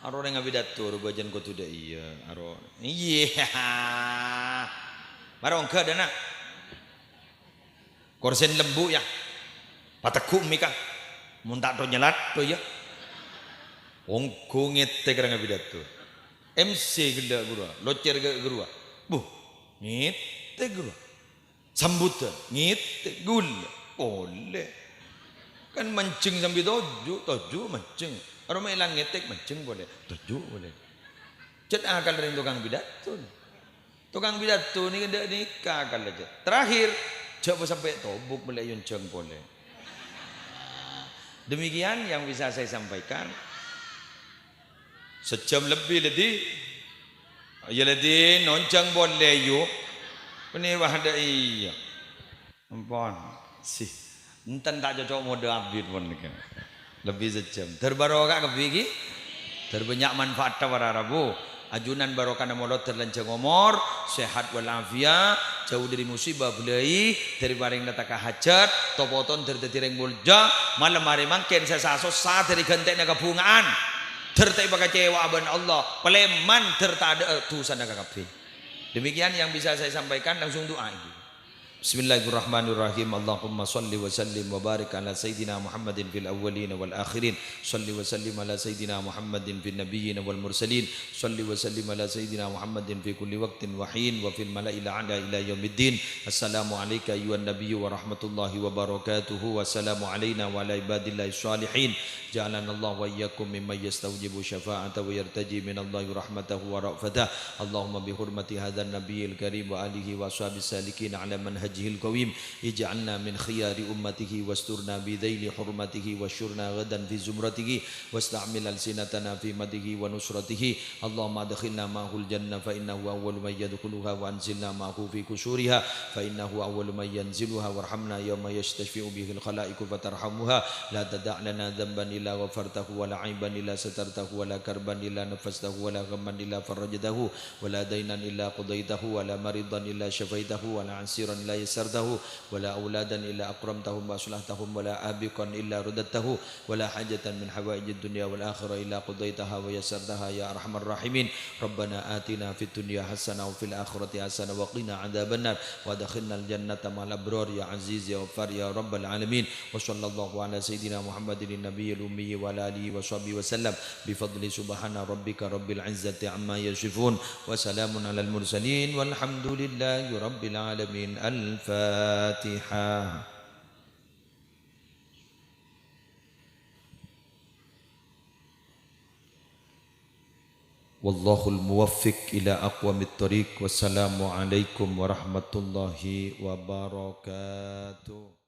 Aro orang ngabidatur bajan ko tuda iya. Aro. Iya. Marong ke dana. Korsen lembu ya. Pataku mika. Muntak to nyelat to ya. Wong ko ngete kerang ngabidatur. MC gila guru. Locer guru. Buh. Ngete guru. Sambutan. Ngete gula. Boleh. Kan mancing sambil toju mancing. Orang melang ngetek mancing boleh, toju boleh. Cet akal dari tukang pidato. Tukang pidato ni kada nikah akal aja. Terakhir coba sampai tobuk boleh yunceng boleh. Demikian yang bisa saya sampaikan. Sejam lebih ya ledi noncang boleh yuk. Ini wahda iya. Ampun sih. Enten tak cocok mode abid pun kan. Lebih sejam. Terbarokah kepiki. Terbanyak manfaat para Rabu. Ajunan barokah namolot terlancang umur, sehat walafiat, jauh dari musibah belai, dari paring dataka hajat, topoton terdetireng bulja, malam hari mangken sesaso saat dari genteknya kebungaan, tertai pakai cewa aban Allah, peleman tertada tusan kafe. Demikian yang bisa saya sampaikan, langsung doa ini. Bismillahirrahmanirrahim. Allahumma salli wa sallim wa barik ala sayyidina Muhammadin fil awwalin wal akhirin. Salli wa sallim ala sayyidina Muhammadin fil nabiyyin wal mursalin. Salli wa sallim ala sayyidina Muhammadin fi kulli waqtin wa hin wa fil mala'il a'la ila yaumiddin. Assalamu alayka ayyuhan nabiyyu wa rahmatullahi wa barakatuhu. Wassalamu alayna wa ala ibadillahi shalihin. Ja'alana Allah wa iyyakum mimman yastawjibu syafa'ata wa yartaji minallahi rahmatahu wa ra'fatah. Allahumma bi hurmati hadzal nabiyil karim wa alihi wa sahbihi salikin ala manhajihil qawim ij'alna min khiyari ummatihi wasturna bi dhaili hurmatihi wasyurna ghadan fi zumratihi wasta'mil alsinatana fi madihi wa nusratihi. Allahumma adkhilna ma'hul jannah fa innahu awwalu man yadkhuluha wa anzilna ma'hu fi kusuriha fa innahu awwalu man yanziluha warhamna yawma yastashfi'u bihil khalaiqu fatarhamuha la tada' lana dhanban illa ghafartahu wa la aiban illa satartahu wa la karban illa nafastahu wa la ghamman illa farajtahu wa la dainan illa qadaitahu wa la maridan illa syafaitahu wa la ansiran illa yasartahu wa la auladan illa akramtahum wa aslahtahum wa la abiqan illa rudattahu wa la hajatan min hawaijid dunya wal akhirah illa qadaitaha wa yasartaha ya arhamar rahimin. Rabbana atina fid dunya hasanah wa fil akhirati hasanah wa qina adzabannar wa adkhilnal jannata ma'al abrar ya aziz ya ghaffar ya rabbal alamin. Wa sallallahu ala sayyidina Muhammadin nabiyil ummi wa ala alihi wa sahbihi wa sallam bi fadli subhana rabbika rabbil izzati amma yasifun wa salamun alal mursalin walhamdulillahi rabbil alamin. Al-Fatihah. Wallahul muwaffiq ila aqwamit thoriq. Wassalamu alaikum warahmatullahi wabarakatuh.